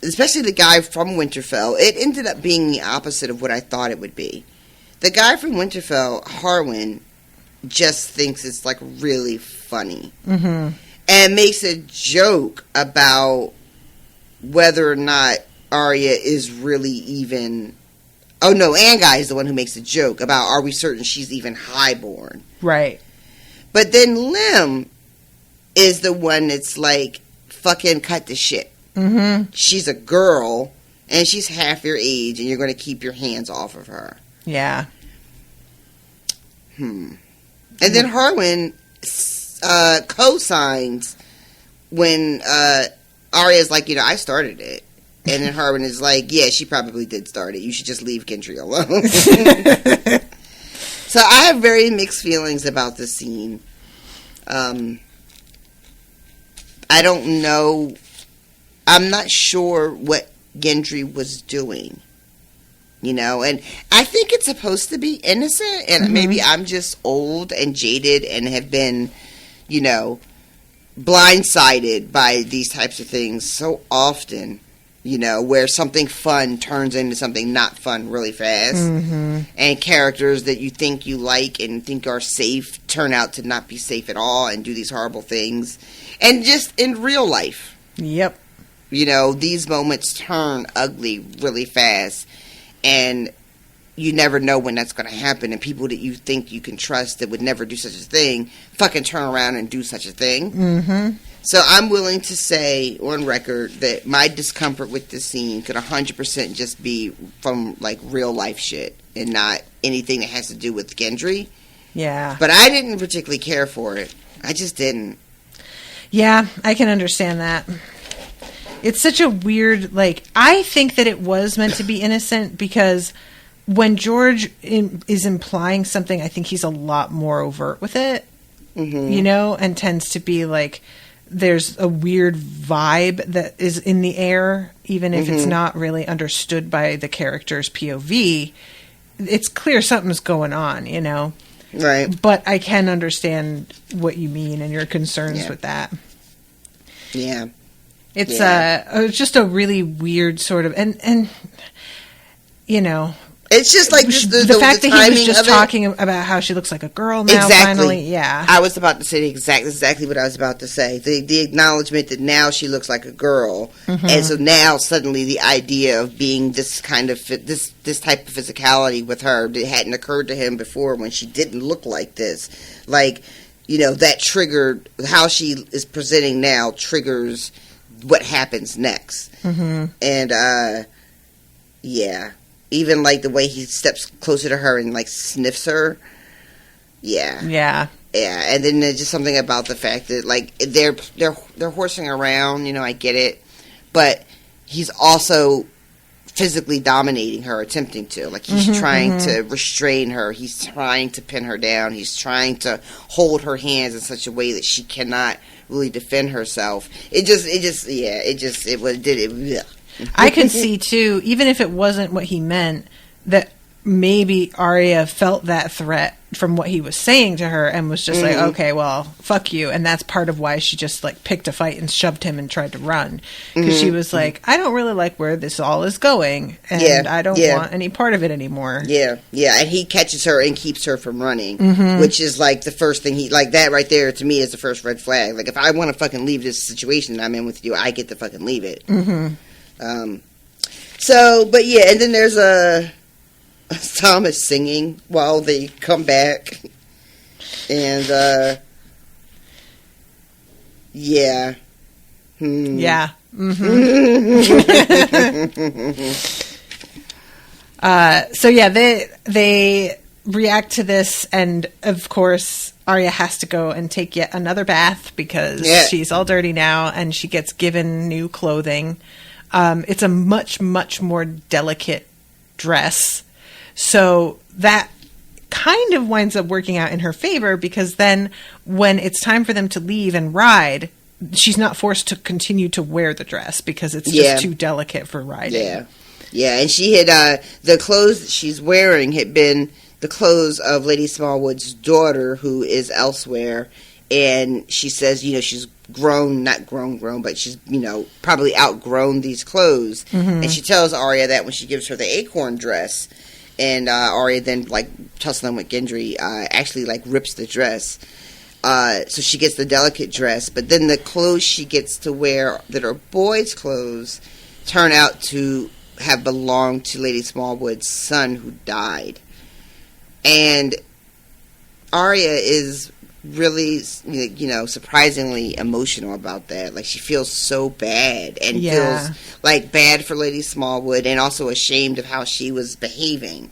Especially the guy from Winterfell. It ended up being the opposite of what I thought it would be. The guy from Winterfell, Harwin, just thinks it's like really funny. Mm-hmm. And makes a joke about whether or not Arya is really even... Oh no, Anguy is the one who makes a joke about, are we certain she's even highborn? Right. But then Lim is the one that's like, fucking cut the shit. Mm-hmm. She's a girl, and she's half your age, and you're going to keep your hands off of her. Yeah. And then Harwin co-signs when Arya's like, you know, I started it. And then Harwin is like, yeah, she probably did start it. You should just leave Gendry alone. So I have very mixed feelings about this scene. I don't know... I'm not sure what Gendry was doing, you know, and I think it's supposed to be innocent, and maybe I'm just old and jaded and have been, you know, blindsided by these types of things so often, You know, where something fun turns into something not fun really fast. Mm-hmm. And characters that you think you like and think are safe turn out to not be safe at all and do these horrible things. And just in real life. Yep. You know, these moments turn ugly really fast. And you never know when that's going to happen. And people that you think you can trust that would never do such a thing fucking turn around and do such a thing. Mm-hmm. So I'm willing to say on record that my discomfort with this scene could 100% just be from like real life shit and not anything that has to do with Gendry. Yeah. But I didn't particularly care for it. I just didn't. Yeah, I can understand that. It's such a weird, like, I think that it was meant to be innocent because when George is implying something, I think he's a lot more overt with it, you know, and tends to be like, there's a weird vibe that is in the air, even if it's not really understood by the character's POV. It's clear something's going on, you know? Right. But I can understand what you mean and your concerns with that. Yeah. It's just a really weird sort of, and you know, it's just like the fact that he was just talking about how she looks like a girl now. Exactly. Finally, yeah. I was about to say exactly what I was about to say. The acknowledgement that now she looks like a girl, and so now suddenly the idea of being this kind of this type of physicality with her that hadn't occurred to him before when she didn't look like this, like, you know, that triggered how she is presenting now triggers what happens next, and yeah. Even, like, the way he steps closer to her and, like, sniffs her. Yeah. Yeah. Yeah. And then there's just something about the fact that, like, they're horsing around, you know, I get it. But he's also physically dominating her, attempting to. Like, he's trying to restrain her. He's trying to pin her down. He's trying to hold her hands in such a way that she cannot really defend herself. I could see, too, even if it wasn't what he meant, that maybe Arya felt that threat from what he was saying to her and was just like, okay, well, fuck you. And that's part of why she just, like, picked a fight and shoved him and tried to run. Because she was like, I don't really like where this all is going, and I don't want any part of it anymore. Yeah, yeah. And he catches her and keeps her from running, which is, like, the first thing like, that right there, to me, is the first red flag. Like, if I want to fucking leave this situation that I'm in with you, I get to fucking leave it. But yeah, and then there's Thomas singing while they come back, and yeah, yeah. So yeah, they react to this, and of course Arya has to go and take yet another bath because she's all dirty now, and she gets given new clothing. It's a much, much more delicate dress. So that kind of winds up working out in her favor because then when it's time for them to leave and ride, she's not forced to continue to wear the dress because it's just too delicate for riding. Yeah. Yeah, and she had, the clothes that she's wearing had been the clothes of Lady Smallwood's daughter who is elsewhere. And she says, you know, she's not grown, but she's, you know, probably outgrown these clothes. And she tells Arya that when she gives her the acorn dress. And Arya then, like, tussling with Gendry, actually, like, rips the dress. So she gets the delicate dress. But then the clothes she gets to wear that are boys' clothes turn out to have belonged to Lady Smallwood's son who died. And Arya is really, you know, surprisingly emotional about that. Like, she feels so bad and feels like bad for Lady Smallwood and also ashamed of how she was behaving.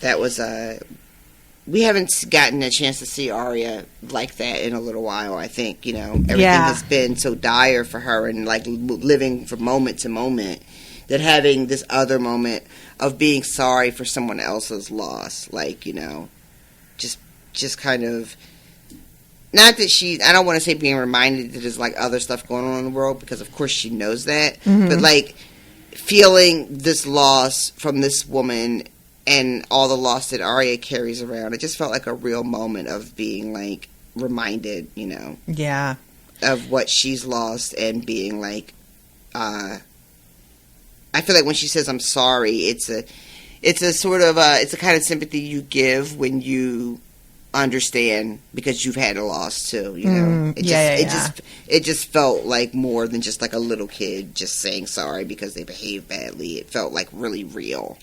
That was we haven't gotten a chance to see Arya like that in a little while. I think, you know, everything has been so dire for her and, like, living from moment to moment, that having this other moment of being sorry for someone else's loss, like, you know, just kind of, not that I don't want to say being reminded that there's, like, other stuff going on in the world, because of course she knows that, but, like, feeling this loss from this woman and all the loss that Arya carries around, it just felt like a real moment of being, like, reminded, you know. Yeah. of what she's lost and being like, I feel like when she says I'm sorry, it's a sort of it's a kind of sympathy you give when you understand because you've had a loss too, you know. It just felt like more than just like a little kid just saying sorry because they behaved badly. It felt like really real.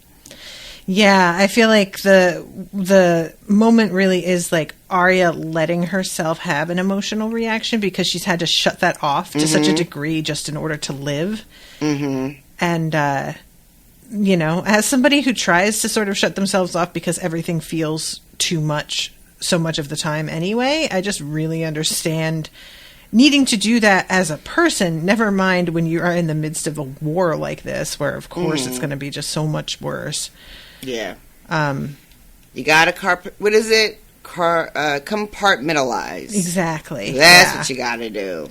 Yeah, I feel like the moment really is like Arya letting herself have an emotional reaction because she's had to shut that off to such a degree just in order to live. Mm-hmm. And, you know, as somebody who tries to sort of shut themselves off because everything feels too much, so much of the time anyway, I just really understand needing to do that as a person, never mind when you are in the midst of a war like this, where of course it's going to be just so much worse. Yeah. You gotta compartmentalize. Exactly. That's what you gotta do.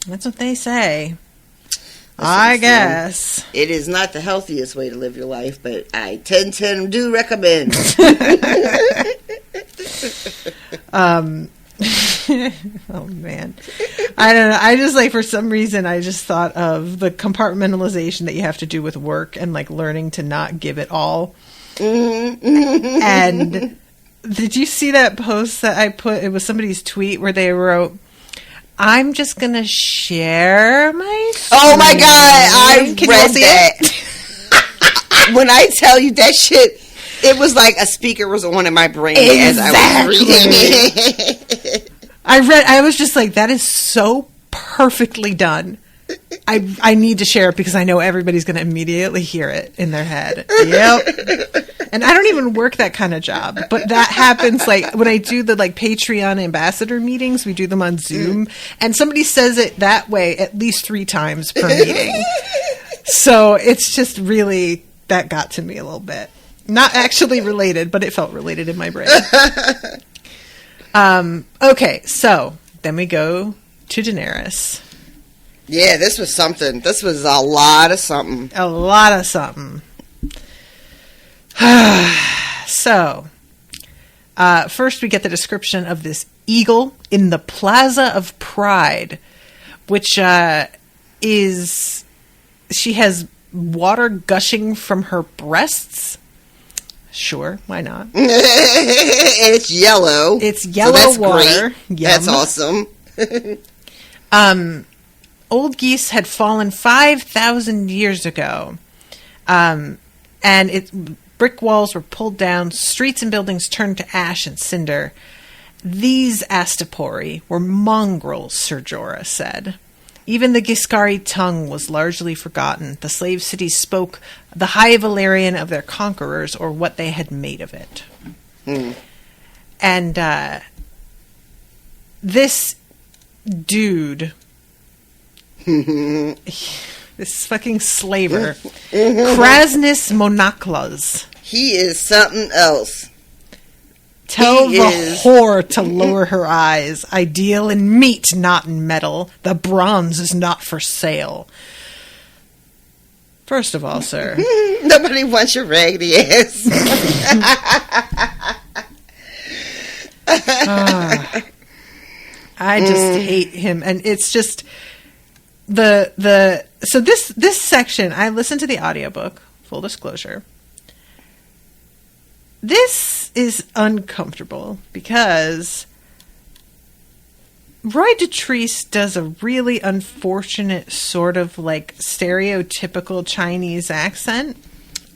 That's what they say. I guess. It is not the healthiest way to live your life, but I 10 do recommend. Oh man. I don't know. I just like, for some reason, I just thought of the compartmentalization that you have to do with work and like learning to not give it all. And did you see that post that I put? It was somebody's tweet where they wrote, I'm just going to share my screen. Oh my God. I read that. When I tell you that shit, it was like a speaker was on in my brain as I was reading it. I was just like, that is so perfectly done. I need to share it because I know everybody's going to immediately hear it in their head. Yep. And I don't even work that kind of job, but that happens like when I do the like Patreon ambassador meetings, we do them on Zoom, and somebody says it that way at least 3 times per meeting. So it's just really, that got to me a little bit. Not actually related, but it felt related in my brain. Okay, so then we go to Daenerys. Yeah, this was something. This was a lot of something. A lot of something. So, first we get the description of this eagle in the Plaza of Pride, which is, she has water gushing from her breasts. Sure, why not? And it's yellow. It's yellow so water. Great. That's awesome. Old geese had fallen 5,000 years ago, and brick walls were pulled down, streets and buildings turned to ash and cinder. These Astapori were mongrels, Ser Jorah said. Even the Giscari tongue was largely forgotten. The slave cities spoke the High Valyrian of their conquerors, or what they had made of it. And this dude... this fucking slaver, Krasnus Monaklas. He is something else. Tell the whore to lower her eyes. I deal in meat, not in metal. The bronze is not for sale. First of all, sir. Nobody wants your raggedy ass. I just hate him. And it's just... So this section, I listened to the audiobook, full disclosure. This is uncomfortable because Roy Dotrice does a really unfortunate sort of like stereotypical Chinese accent.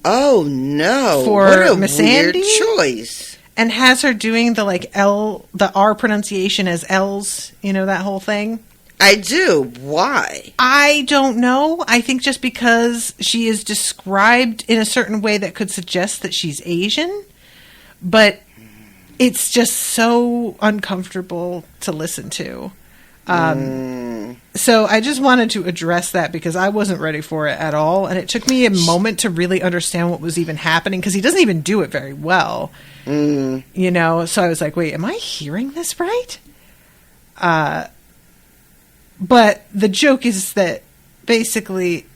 Oh no. For what a Miss weird Andy, choice. And has her doing the like the R pronunciation as L's, you know, that whole thing. I do. Why? I don't know. I think just because she is described in a certain way that could suggest that she's Asian, but it's just so uncomfortable to listen to. So I just wanted to address that because I wasn't ready for it at all, and it took me a moment to really understand what was even happening because he doesn't even do it very well. You know, so I was like, wait, am I hearing this right? But the joke is that basically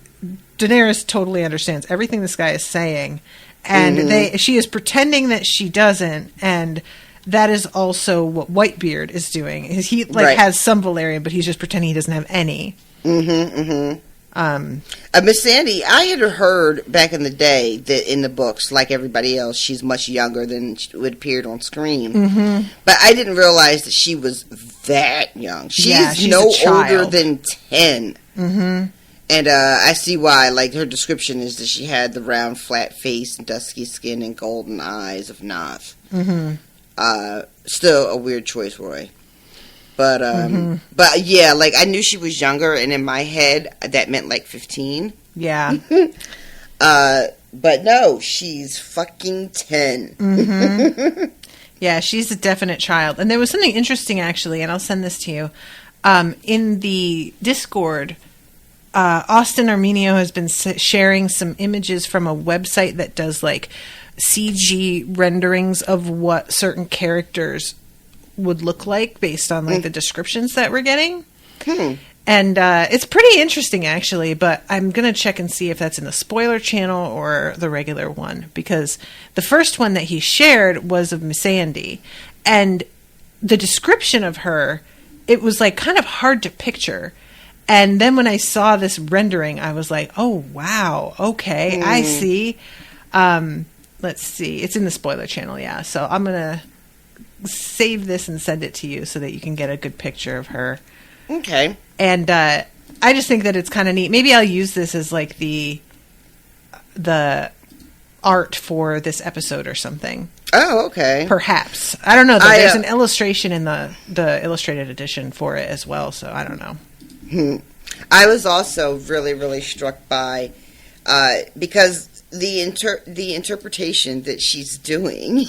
Daenerys totally understands everything this guy is saying, and she is pretending that she doesn't, and that is also what Whitebeard is doing. He Right. has some Valerian, but he's just pretending he doesn't have any. Miss Sandy, I had heard back in the day that in the books, like everybody else, she's much younger than what appeared on screen. But I didn't realize that she was that young. She's no older than 10. And I see why. Like, her description is that she had the round, flat face, dusky skin, and golden eyes of Noth. Still a weird choice, Roy. But yeah, like, I knew she was younger, and in my head, that meant like 15. Yeah. But no, she's fucking 10. Yeah, she's a definite child. And there was something interesting, actually, and I'll send this to you. In the Discord, Austin Armenio has been sharing some images from a website that does, like, CG renderings of what certain characters would look like based on, like, the descriptions that we're getting. And it's pretty interesting, actually, but I'm going to check and see if that's in the spoiler channel or the regular one, because the first one that he shared was of Miss Sandy, and the description of her, it was, like, kind of hard to picture. And then when I saw this rendering, I was like, oh, wow, okay, I see. Let's see. It's in the spoiler channel, yeah. So I'm going to save this and send it to you so that you can get a good picture of her. Okay. And I just think that it's kind of neat. Maybe I'll use this as, like, the art for this episode or something. Oh, okay. Perhaps. I don't know, though. There's an illustration in the illustrated edition for it as well, so I don't know. I was also really, really struck by, because the interpretation that she's doing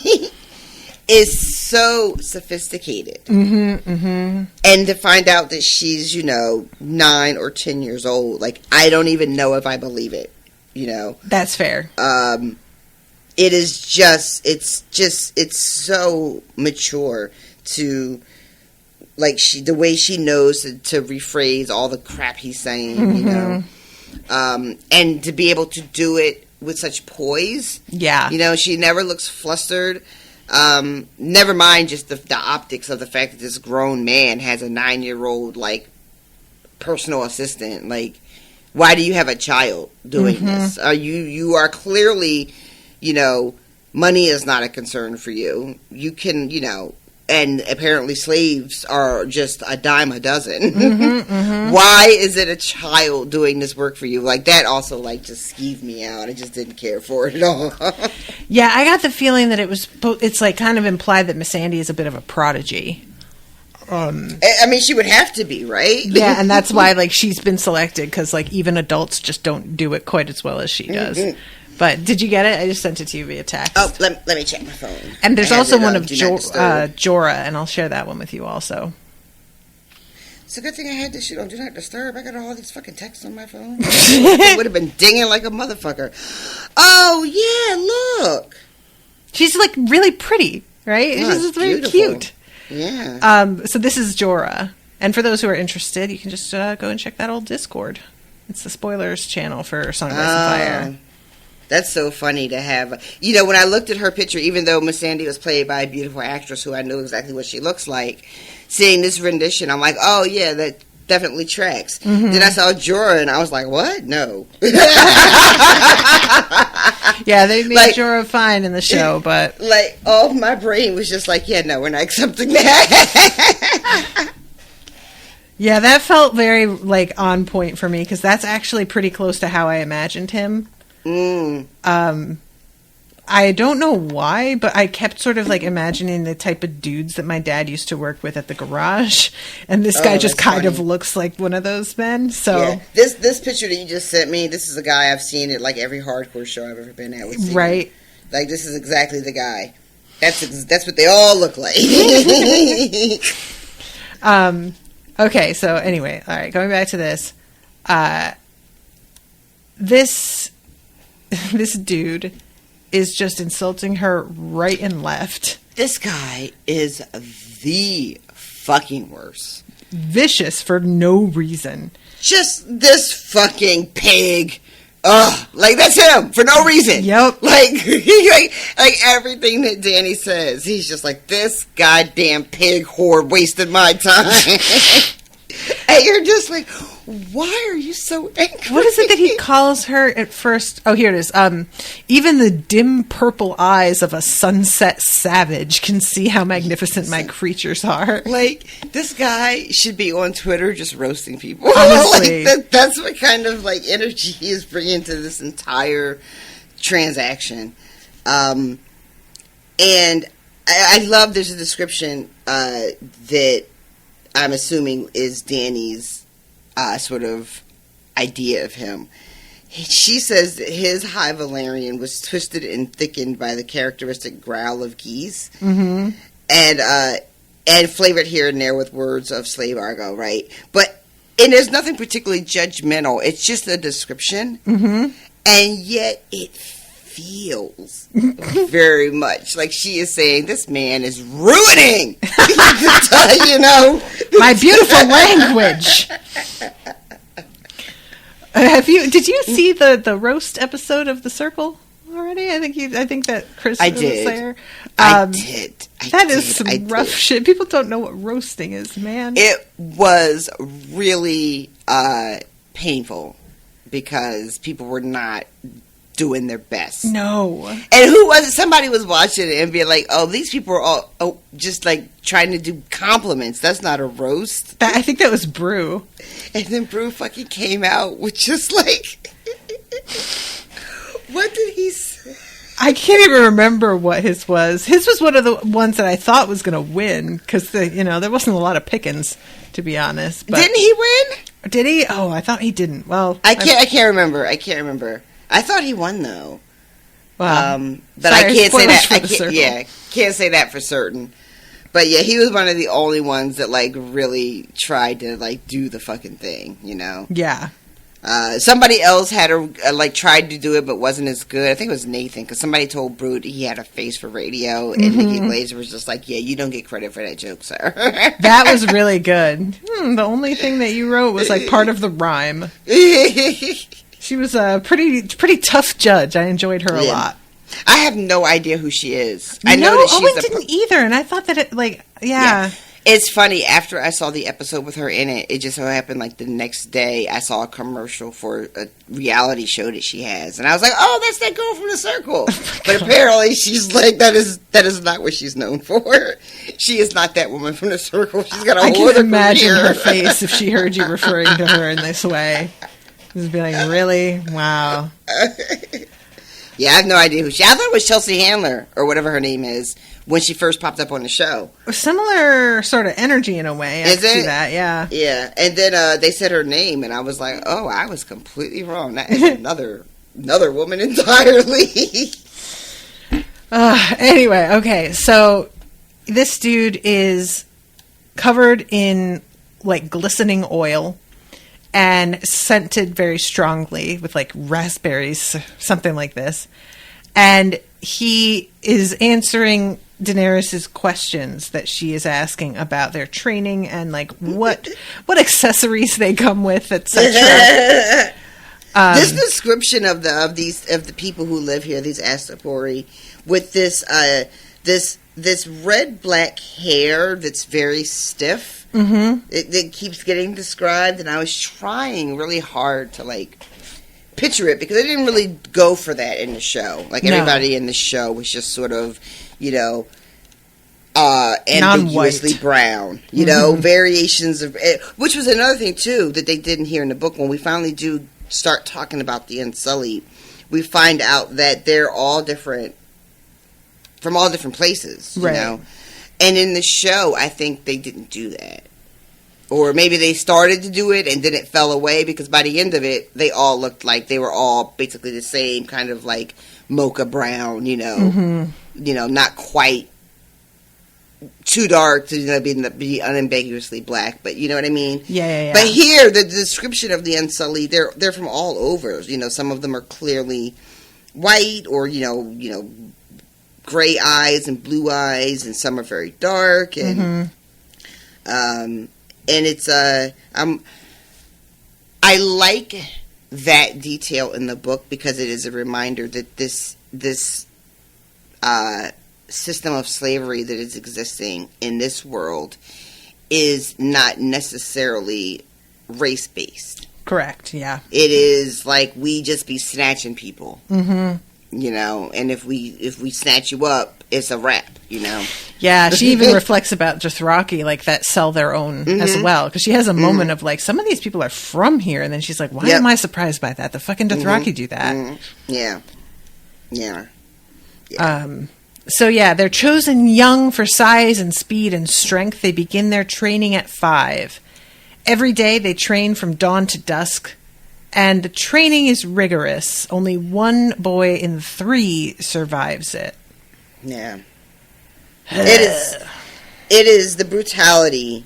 is so sophisticated. And to find out that she's, 9 or 10 years old, like, I don't even know if I believe it, That's fair. It is just, it's so mature to, like, the way she knows to rephrase all the crap he's saying, and to be able to do it with such poise. Yeah. She never looks flustered. Never mind just the optics of the fact that this grown man has a 9-year-old, like, personal assistant. Like, why do you have a child doing this? You are clearly, money is not a concern for you. You can, and apparently slaves are just a dime a dozen. Why is it a child doing this work for you? Like, that also, like, just skeeved me out. I just didn't care for it at all. Yeah, I got the feeling that it's, like, kind of implied that Miss Sandy is a bit of a prodigy. I mean, she would have to be, right? Yeah, and that's why, like, she's been selected, because, like, even adults just don't do it quite as well as she does. But did you get it? I just sent it to you via text. Oh, let me check my phone. And there's also one of Jorah, and I'll share that one with you also. It's a good thing I had this shit on Do Not Disturb. I got all these fucking texts on my phone. It would have been dinging like a motherfucker. Oh, yeah, look. She's, like, really pretty, right? Oh, She's very beautiful. cute. Yeah. So this is Jorah. And for those who are interested, you can just go and check that old Discord. It's the spoilers channel for Song of Ice and Fire. That's so funny to have. When I looked at her picture, even though Miss Sandy was played by a beautiful actress who I know exactly what she looks like, seeing this rendition, I'm like, oh, yeah, that definitely tracks. Then I saw Jorah, and I was like, what? No. Yeah, they made Jorah fine in the show, but... Like, all my brain was just like, yeah, no, we're not accepting that. Yeah, that felt very, like, on point for me, because that's actually pretty close to how I imagined him. I don't know why, but I kept sort of, like, imagining the type of dudes that my dad used to work with at the garage, and this guy just kind of looks like one of those men. So yeah. This picture that you just sent me, this is a guy I've seen at, like, every hardcore show I've ever been at. Right. Like, this is exactly the guy. That's what they all look like. Okay, so anyway, all right, going back to this. This dude is just insulting her right and left. This guy is the fucking worst. Vicious for no reason. Just this fucking pig. Like that's him for no reason. Yep. Like everything that Danny says, he's just like, this goddamn pig whore wasted my time. And you're just like, why are you so angry? What is it that he calls her at first? Oh, here it is. Even the dim purple eyes of a sunset savage can see how magnificent my creatures are. Like, this guy should be on Twitter just roasting people. Honestly. Like, that's what kind of, like, energy he is bringing to this entire transaction. And I love there's a description that I'm assuming is Danny's sort of idea of him. She says that his high Valerian was twisted and thickened by the characteristic growl of geese, and flavored here and there with words of slave argot, right? And there's nothing particularly judgmental. It's just a description, and yet it feels very much like she is saying this man is ruining, you know, my beautiful language. Did you see the roast episode of The Circle already? I think that Chris was there. I did. That is some rough shit. People don't know what roasting is, man. It was really painful because people were not doing their best. No. And who was it? Somebody was watching it and being like, oh, these people are all just like trying to do compliments. That's not a roast. I think that was Brew. And then Brew fucking came out with just like, what did he say? I can't even remember what his was. His was one of the ones that I thought was going to win because there wasn't a lot of pickings, to be honest. But didn't he win? Did he? Oh, I thought he didn't. Well, I can't remember. I thought he won though. Wow. But sorry, I can't say that. Can't say that for certain. But yeah, he was one of the only ones that like really tried to like do the fucking thing, you know. Yeah. Somebody else had tried to do it, but wasn't as good. I think it was Nathan, because somebody told Brute he had a face for radio, and Nikki Glazer was just like, "Yeah, you don't get credit for that joke, sir." That was really good. The only thing that you wrote was like part of the rhyme. She was a pretty tough judge. I enjoyed her a lot. I have no idea who she is. I know that Owen didn't either, and I thought that it yeah. It's funny, after I saw the episode with her in it, it just so happened like the next day I saw a commercial for a reality show that she has. And I was like, oh, that's that girl from The Circle. But apparently she's like, that is not what she's known for. She is not that woman from The Circle. She's got a whole other career. I can imagine her face if she heard you referring to her in this way. Just be like, really? Wow. Yeah, I have no idea who she is. I thought it was Chelsea Handler, or whatever her name is, when she first popped up on the show. Similar sort of energy in a way. I see that, yeah. Yeah, and then they said her name, and I was like, oh, I was completely wrong. That is another woman entirely. Anyway, okay, so this dude is covered in, like, glistening oil and scented very strongly with like raspberries, something like this. And he is answering Daenerys' questions that she is asking about their training and like what accessories they come with, etc. This description of the people who live here, these Astapori, with this red black hair that's very stiff. It keeps getting described, and I was trying really hard to like picture it because I didn't really go for that in the show. Like everybody in the show was just sort of, ambiguously brown. Variations of it, which was another thing too that they didn't hear in the book. When we finally do start talking about the Unsullied, we find out that they're all different from all different places. You know. And in the show, I think they didn't do that. Or maybe they started to do it and then it fell away because by the end of it, they all looked like they were all basically the same kind of like mocha brown, not quite too dark to be unambiguously black, but you know what I mean? Yeah. But here, the description of the Unsullied, they're from all over. Some of them are clearly white or, gray eyes and blue eyes, and some are very dark, and it's I like that detail in the book because it is a reminder that this system of slavery that is existing in this world is not necessarily race-based. Correct, yeah. It is like we just be snatching people. Mm-hmm. You know, and if we snatch you up, it's a wrap, you know. Yeah, she even reflects about Dothraki, like, that sell their own as well. Because she has a moment of, like, some of these people are from here. And then she's like, why am I surprised by that? The fucking Dothraki do that. Yeah. Yeah. So, yeah, they're chosen young for size and speed and strength. They begin their training at 5. Every day they train from dawn to dusk. And the training is rigorous. Only one boy in 3 survives it. Yeah. It is the brutality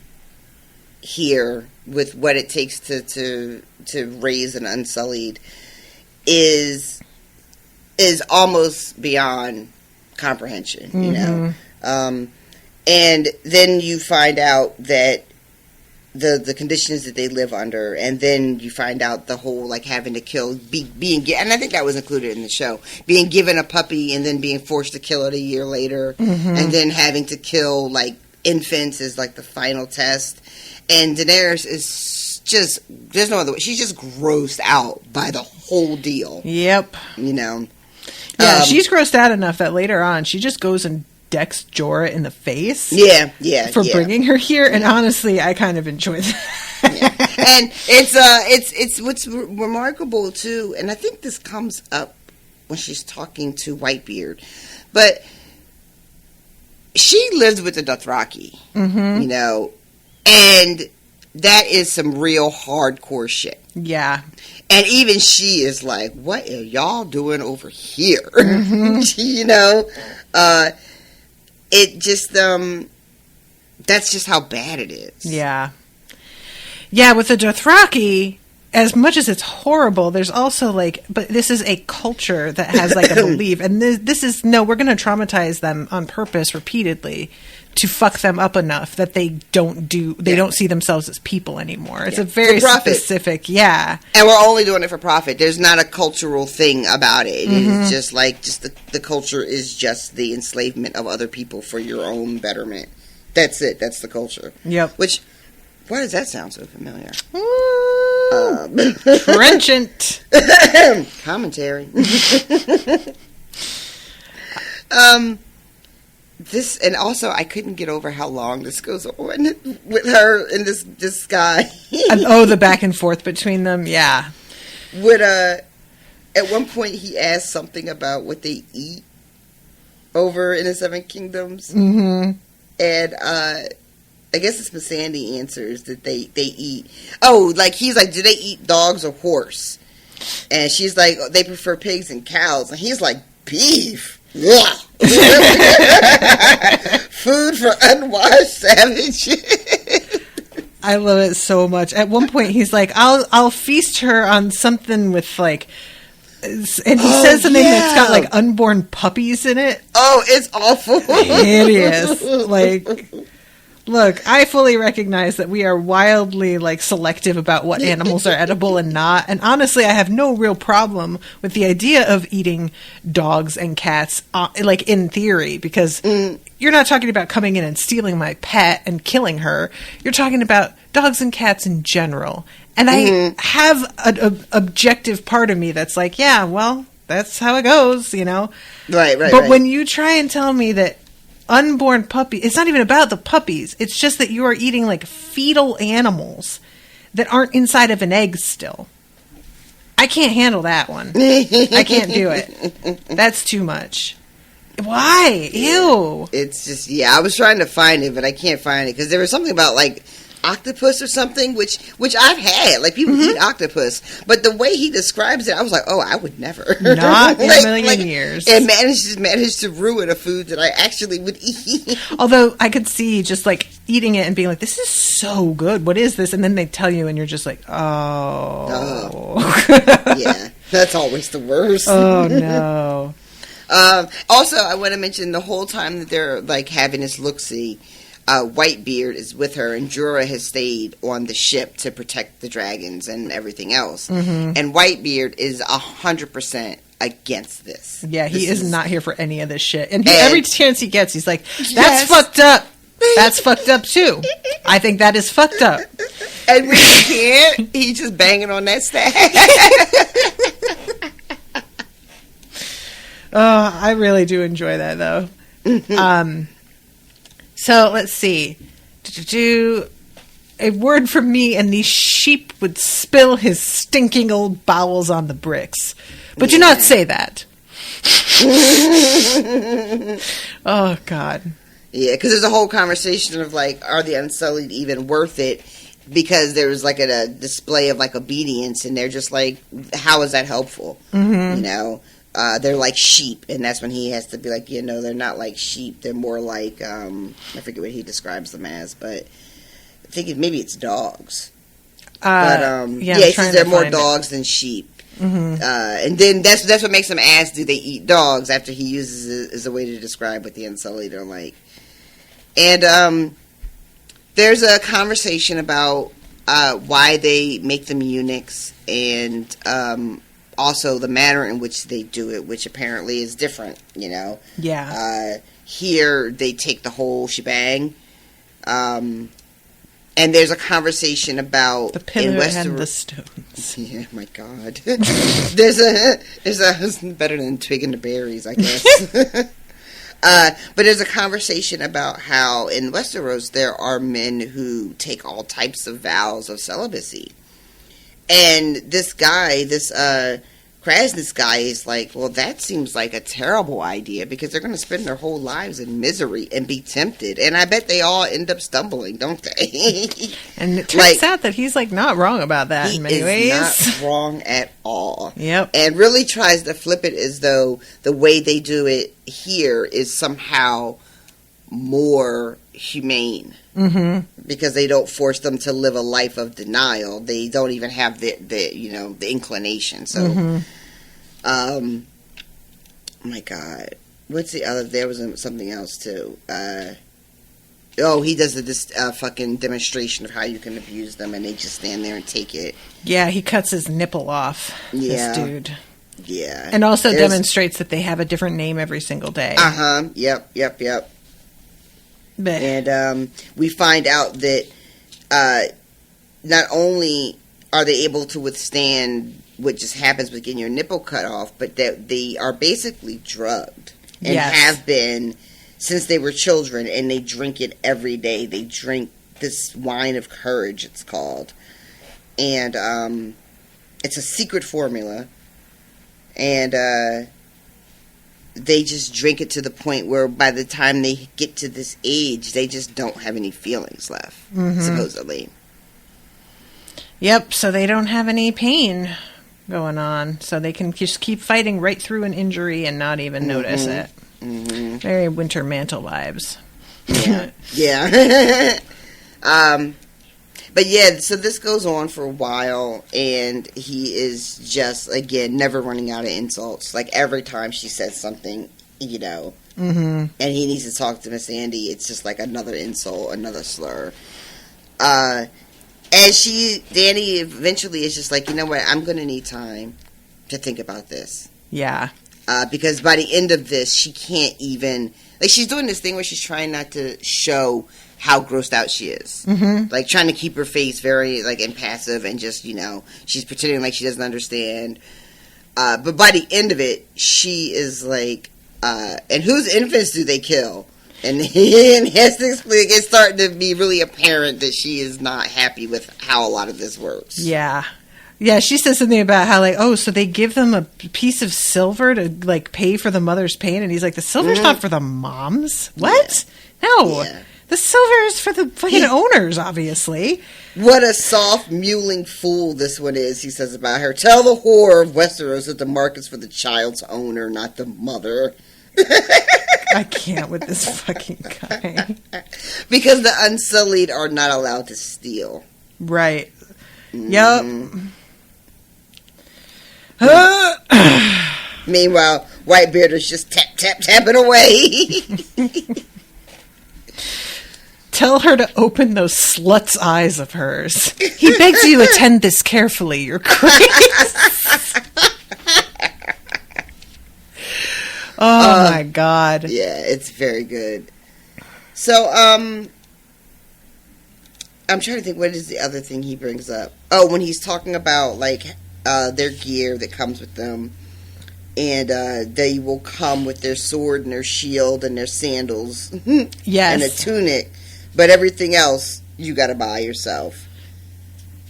here with what it takes to raise an Unsullied is almost beyond comprehension, you know. And then you find out that the conditions that they live under, and then you find out the whole, like, having to kill, and I think that was included in the show, being given a puppy and then being forced to kill it a year later, and then having to kill, like, infants is, like, the final test. And Daenerys is just, there's no other way, she's just grossed out by the whole deal. Yep. You know? Yeah, she's grossed out enough that later on she just goes and decks Jorah in the face. For bringing her here, and honestly, I kind of enjoy that. And it's what's remarkable too, and I think this comes up when she's talking to Whitebeard, but she lives with the Dothraki, you know, and that is some real hardcore shit. Yeah. And even she is like, what are y'all doing over here? You know? It just, that's just how bad it is. Yeah. Yeah, with the Dothraki, as much as it's horrible, there's also, like, but this is a culture that has, like, a belief. And this is, no, we're going to traumatize them on purpose repeatedly to fuck them up enough that they don't see themselves as people anymore. It's a very specific, And we're only doing it for profit. There's not a cultural thing about it. It's just like, the culture is just the enslavement of other people for your own betterment. That's it. That's the culture. Yep. Which, why does that sound so familiar? Trenchant. Commentary. This, and also I couldn't get over how long this goes on with her and this guy. The back and forth between them, yeah. At one point he asked something about what they eat over in the Seven Kingdoms, and I guess it's Missandei answers that they eat. Oh, like he's like, do they eat dogs or horse? And she's like, oh, they prefer pigs and cows, and he's like, beef. Yeah. Food for unwashed savages. I love it so much. At one point, he's like, "I'll feast her on something with like," and he says something that's got like unborn puppies in it. Oh, it's awful. Hideous. Like, look, I fully recognize that we are wildly like selective about what animals are edible and not. And honestly, I have no real problem with the idea of eating dogs and cats, like in theory, because you're not talking about coming in and stealing my pet and killing her. You're talking about dogs and cats in general. And I have an objective part of me that's like, yeah, well, that's how it goes, you know? Right. But when you try and tell me that unborn puppy, it's not even about the puppies. It's just that you are eating like fetal animals that aren't inside of an egg still. I can't handle that one. I can't do it. That's too much. Why? Ew. It's just, I was trying to find it, but I can't find it because there was something about like octopus or something, which I've had. Like people eat octopus, but the way he describes it, I was like, oh, I would never. Not in a million years. And managed to ruin a food that I actually would eat. Although I could see just like eating it and being like, this is so good. What is this? And then they tell you, and you're just like, oh. Yeah, that's always the worst. Oh no. Also, I want to mention the whole time that they're like having this look-see. Whitebeard is with her, and Jorah has stayed on the ship to protect the dragons and everything else. Mm-hmm. And Whitebeard is 100% against this. Yeah, he is not here for any of this shit. And every chance he gets, he's like, that's Yes. fucked up. That's fucked up, too. I think that is fucked up. And when he can't, he's just banging on that stack. Oh, I really do enjoy that, though. So, let's see. A word from me, and these sheep would spill his stinking old bowels on the bricks. But do not say that. Oh, God. Yeah, because there's a whole conversation of, like, are the Unsullied even worth it? Because there was, like, a display of, like, obedience, and they're just like, how is that helpful? Mm-hmm. You know? They're like sheep, and that's when he has to be like, you know, they're not like sheep. They're more like, I forget what he describes them as, but I think maybe it's dogs. But, he says they're more dogs than sheep. Mm-hmm. And then that's what makes him ask, do they eat dogs, after he uses it as a way to describe what the Unsullied are like. And there's a conversation about why they make them eunuchs, and also the manner in which they do it, which apparently is different, you know. Yeah. Here, they take the whole shebang. And there's a conversation about... The pillar and the stones. Yeah, my God. there's a better than twig and the berries, I guess. But there's a conversation about how in Westeros there are men who take all types of vows of celibacy. And this guy, Krasnus guy, is like, well, that seems like a terrible idea, because they're going to spend their whole lives in misery and be tempted. And I bet they all end up stumbling, don't they? And it turns out that he's, like, not wrong about that in many ways. He's not wrong at all. Yep. And really tries to flip it as though the way they do it here is somehow more humane. Mm-hmm. Because they don't force them to live a life of denial. They don't even have the inclination. So, oh my God, what's the other? There was something else too. He does this fucking demonstration of how you can abuse them, and they just stand there and take it. Yeah, he cuts his nipple off. Yeah. This dude. Yeah, and also demonstrates that they have a different name every single day. Yep. And we find out that not only are they able to withstand what just happens with getting your nipple cut off, but that they are basically drugged and have been since they were children, and they drink it every day. They drink this wine of courage, it's called. And it's a secret formula. And they just drink it to the point where by the time they get to this age, they just don't have any feelings left, supposedly. Yep, so they don't have any pain going on. So they can just keep fighting right through an injury and not even notice it. Mm-hmm. Very Winter Mantle vibes. Yeah. But yeah, so this goes on for a while, and he is just, again, never running out of insults. Like, every time she says something, you know, and he needs to talk to Miss Andy, it's just like another insult, another slur. And Danny eventually is just like, you know what, I'm going to need time to think about this. Yeah. Because by the end of this, she can't even, like, she's doing this thing where she's trying not to show how grossed out she is. Like, trying to keep her face very, like, impassive, and just, you know, she's pretending like she doesn't understand. But by the end of it, she is like, and whose infants do they kill? And it's starting to be really apparent that she is not happy with how a lot of this works. Yeah. Yeah, she says something about how, like, oh, so they give them a piece of silver to, like, pay for the mother's pain? And he's like, the silver's not for the moms? What? Yeah. No. Yeah. The silver is for the fucking owners, obviously. What a soft, mewling fool this one is, he says about her. Tell the whore of Westeros that the mark is for the child's owner, not the mother. I can't with this fucking guy. Because the Unsullied are not allowed to steal. Right. Yep. Meanwhile, Whitebeard is just tapping away. Tell her to open those slut's eyes of hers. He begs you to attend this carefully, your grace. Oh, my God. Yeah, it's very good. So, I'm trying to think, what is the other thing he brings up? Oh, when he's talking about, like, their gear that comes with them. And they will come with their sword and their shield and their sandals. Yes. And a tunic. But everything else, you got to buy yourself.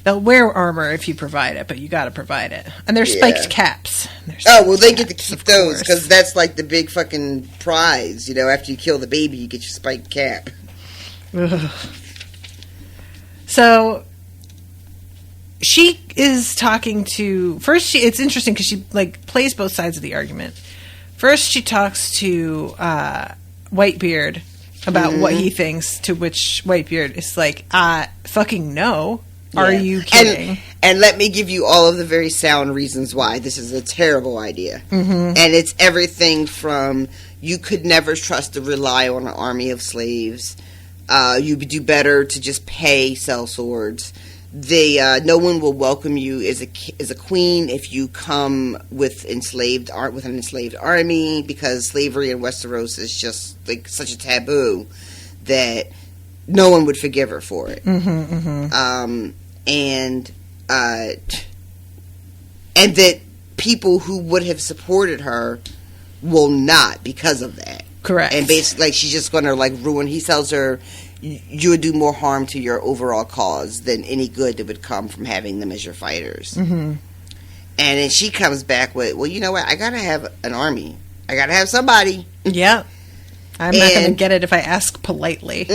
They'll wear armor if you provide it, but you got to provide it. And they're spiked caps. Oh, well, they get to keep those, because that's like the big fucking prize. You know, after you kill the baby, you get your spiked cap. Ugh. So, she is talking to... First, it's interesting because she, like, plays both sides of the argument. First, she talks to Whitebeard about what he thinks, to which Whitebeard is like, fucking no. Are you kidding? And let me give you all of the very sound reasons why this is a terrible idea. And it's everything from, you could never trust or rely on an army of slaves. You would do better to just pay sellswords. No one will welcome you as a queen if you come with an enslaved army, because slavery in Westeros is just like such a taboo that no one would forgive her for it. And that people who would have supported her will not because of that. Correct. And basically, like, she's just going to, like, ruin. He tells her, you would do more harm to your overall cause than any good that would come from having them as your fighters. And then she comes back with, well, you know what? I got to have an army. I got to have somebody. Yeah. I'm not going to get it if I ask politely.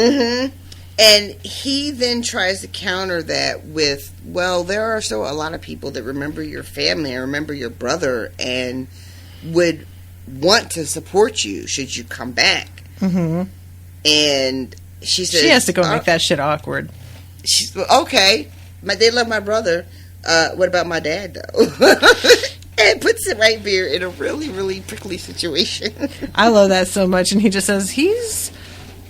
And he then tries to counter that with, well, there are still a lot of people that remember your family and remember your brother and would want to support you should you come back. And she says, she has to go make that shit awkward. She's okay. They love my brother. What about my dad, though? And puts it right there in a really, really prickly situation. I love that so much. And he just says, he's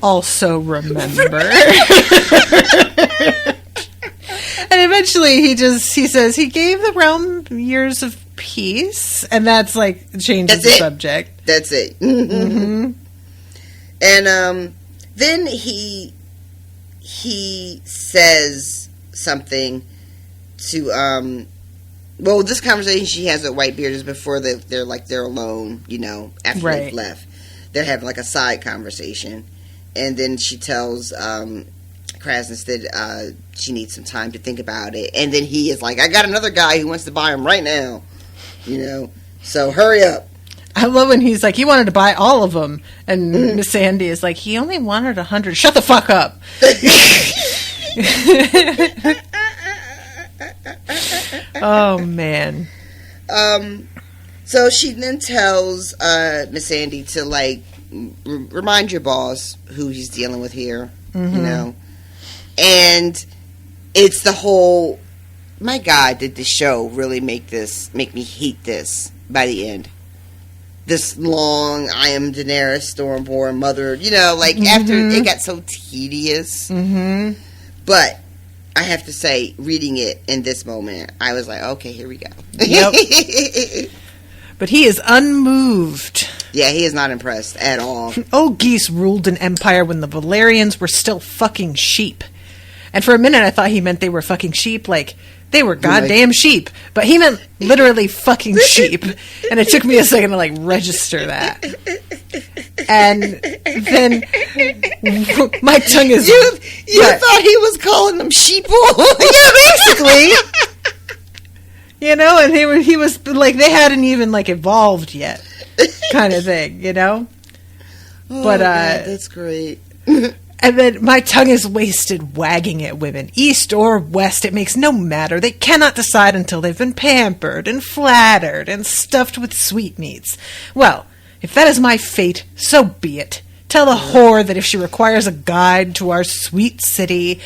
also remember. And eventually he says he gave the realm years of peace, and that's like changes the subject. That's it. And then he says something to well, this conversation she has with Whitebeard is before they're alone, you know, after they've left. They're having like a side conversation, and then she tells Krasinski that she needs some time to think about it, and then he is like, I got another guy who wants to buy him right now, you know, so hurry up. I love when he's like, he wanted to buy all of them, and Miss Sandy is like, he only wanted 100. Shut the fuck up. Oh man. So she then tells Miss Sandy to like remind your boss who he's dealing with here, you know. And it's the whole, my God, did the show really make me hate this by the end? This long, I am Daenerys Stormborn mother, you know, like after it got so tedious. But I have to say, reading it in this moment, I was like, okay, here we go. Yep. But he is unmoved. Yeah, he is not impressed at all. Old geese ruled an empire when the Valerians were still fucking sheep. And for a minute I thought he meant they were fucking sheep, like they were goddamn sheep. But he meant literally fucking sheep. And it took me a second to like register that. And then my tongue is... You thought he was calling them sheeple? Yeah, basically. You know, and he was like, they hadn't even like evolved yet, kind of thing, you know. Oh, but God, that's great. And then my tongue is wasted wagging at women, east or west. It makes no matter. They cannot decide until they've been pampered and flattered and stuffed with sweetmeats. Well, if that is my fate, so be it. Tell the whore that if she requires a guide to our sweet city,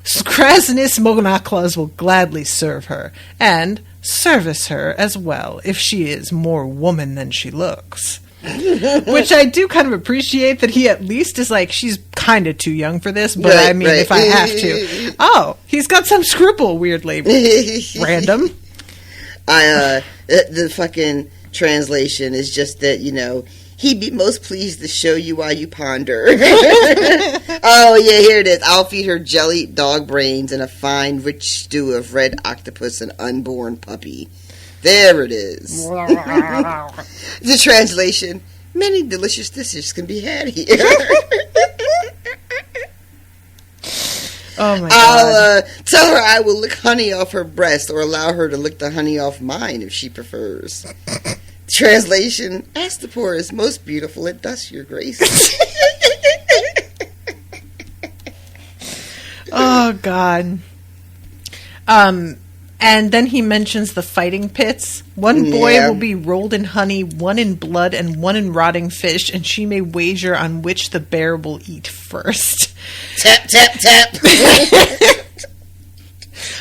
Krasnus Monoclas will gladly serve her, and service her as well, if she is more woman than she looks. Which I do kind of appreciate that he at least is like, she's kind of too young for this, but Right, I mean, right. if I have to. Oh, he's got some scruple, weirdly. Random. The fucking translation is just that, he'd be most pleased to show you while you ponder. Oh, yeah, here it is. I'll feed her jelly dog brains and a fine, rich stew of red octopus and unborn puppy. There it is. The translation, many delicious dishes can be had here. Oh, my God. I'll tell her I will lick honey off her breast or allow her to lick the honey off mine if she prefers. Translation, Astapor is most beautiful at dusk, your grace. Oh, God. And then he mentions the fighting pits. One boy will be rolled in honey, one in blood, and one in rotting fish, and she may wager on which the bear will eat first. Tap, tap, tap.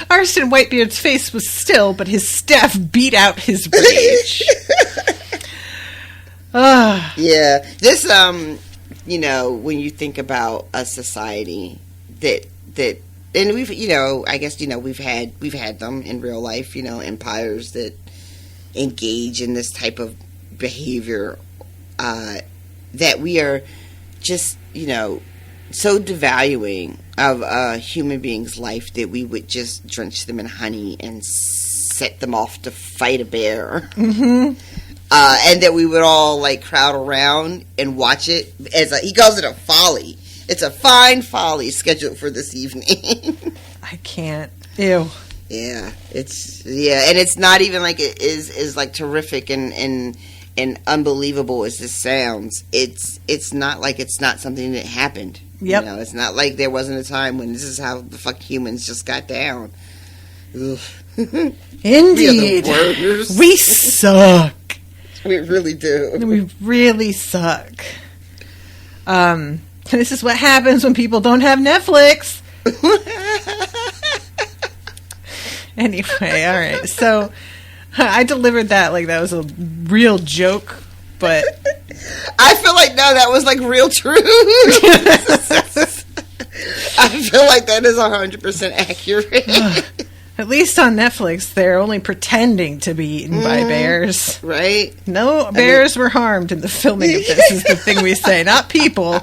Arston Whitebeard's face was still, but his staff beat out his rage. Yeah. This, when you think about a society that and we've, I guess, we've had them in real life, empires that engage in this type of behavior, that we are just, so devaluing of a human being's life that we would just drench them in honey and set them off to fight a bear. Mm-hmm. And that we would all, crowd around and watch it as he calls it a folly. It's a fine folly scheduled for this evening. I can't. Ew. Yeah, and it's not even like it is terrific and unbelievable as this sounds. It's not like it's not something that happened. Yep. It's not like there wasn't a time when this is how the fuck humans just got down. Ugh. Indeed. We suck. We really do. We really suck. This is what happens when people don't have Netflix. Anyway, all right. So I delivered that like that was a real joke, but I feel like no, that was real truth. I feel like that is 100% accurate. At least on Netflix, they're only pretending to be eaten by bears. Right? No bears were harmed in the filming of this, is the thing we say. Not people.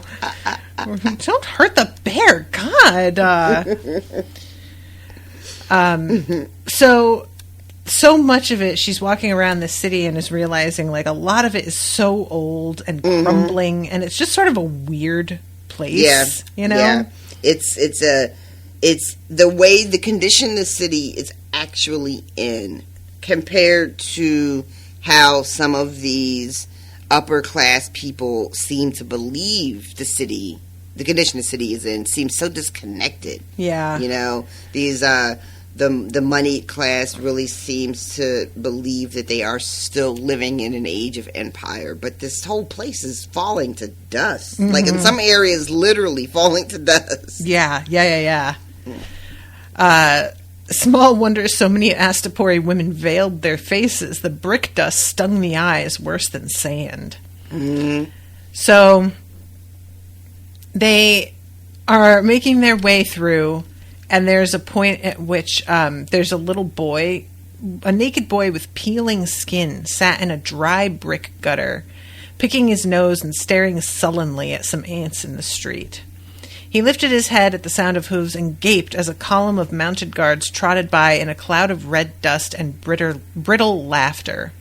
Don't hurt the bear. God. So much of it, she's walking around the city and is realizing, a lot of it is so old and crumbling, and it's just sort of a weird place. Yeah. It's the way, the condition the city is actually in compared to how some of these upper class people seem to believe the condition the city is in seems so disconnected. Yeah. These, the moneyed class really seems to believe that they are still living in an age of empire, but this whole place is falling to dust. Mm-hmm. In some areas, literally falling to dust. Yeah. Small wonder so many Astapori women veiled their faces. The brick dust stung the eyes worse than sand. Mm-hmm. So they are making their way through, and there's a point at which there's a little boy, a naked boy with peeling skin, sat in a dry brick gutter, picking his nose and staring sullenly at some ants in the street. He lifted his head at the sound of hooves and gaped as a column of mounted guards trotted by in a cloud of red dust and brittle laughter.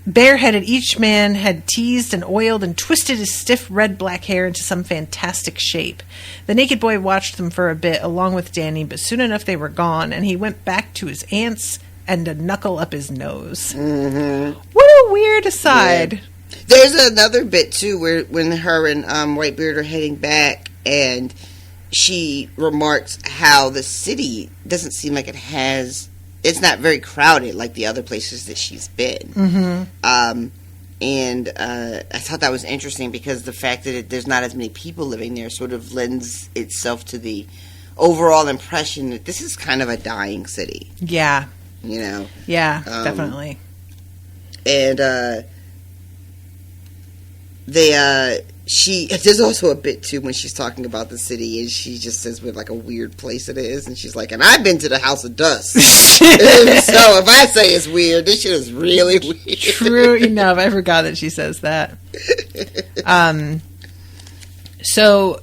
Bareheaded, each man had teased and oiled and twisted his stiff red-black hair into some fantastic shape. The naked boy watched them for a bit, along with Danny, but soon enough they were gone, and he went back to his ants and a knuckle up his nose. Mm-hmm. What a weird aside. Yeah. There's another bit, too, where when her and Whitebeard are heading back, and she remarks how the city doesn't seem like it's not very crowded like the other places that she's been. Mm-hmm. And I thought that was interesting because the fact that there's not as many people living there sort of lends itself to the overall impression that this is kind of a dying city. Yeah. Yeah, definitely. And there's also a bit too when she's talking about the city, and she just says what like a weird place it is, and she's like, and I've been to the House of Dust. So if I say it's weird, this shit is really weird. True enough. I forgot that she says that. So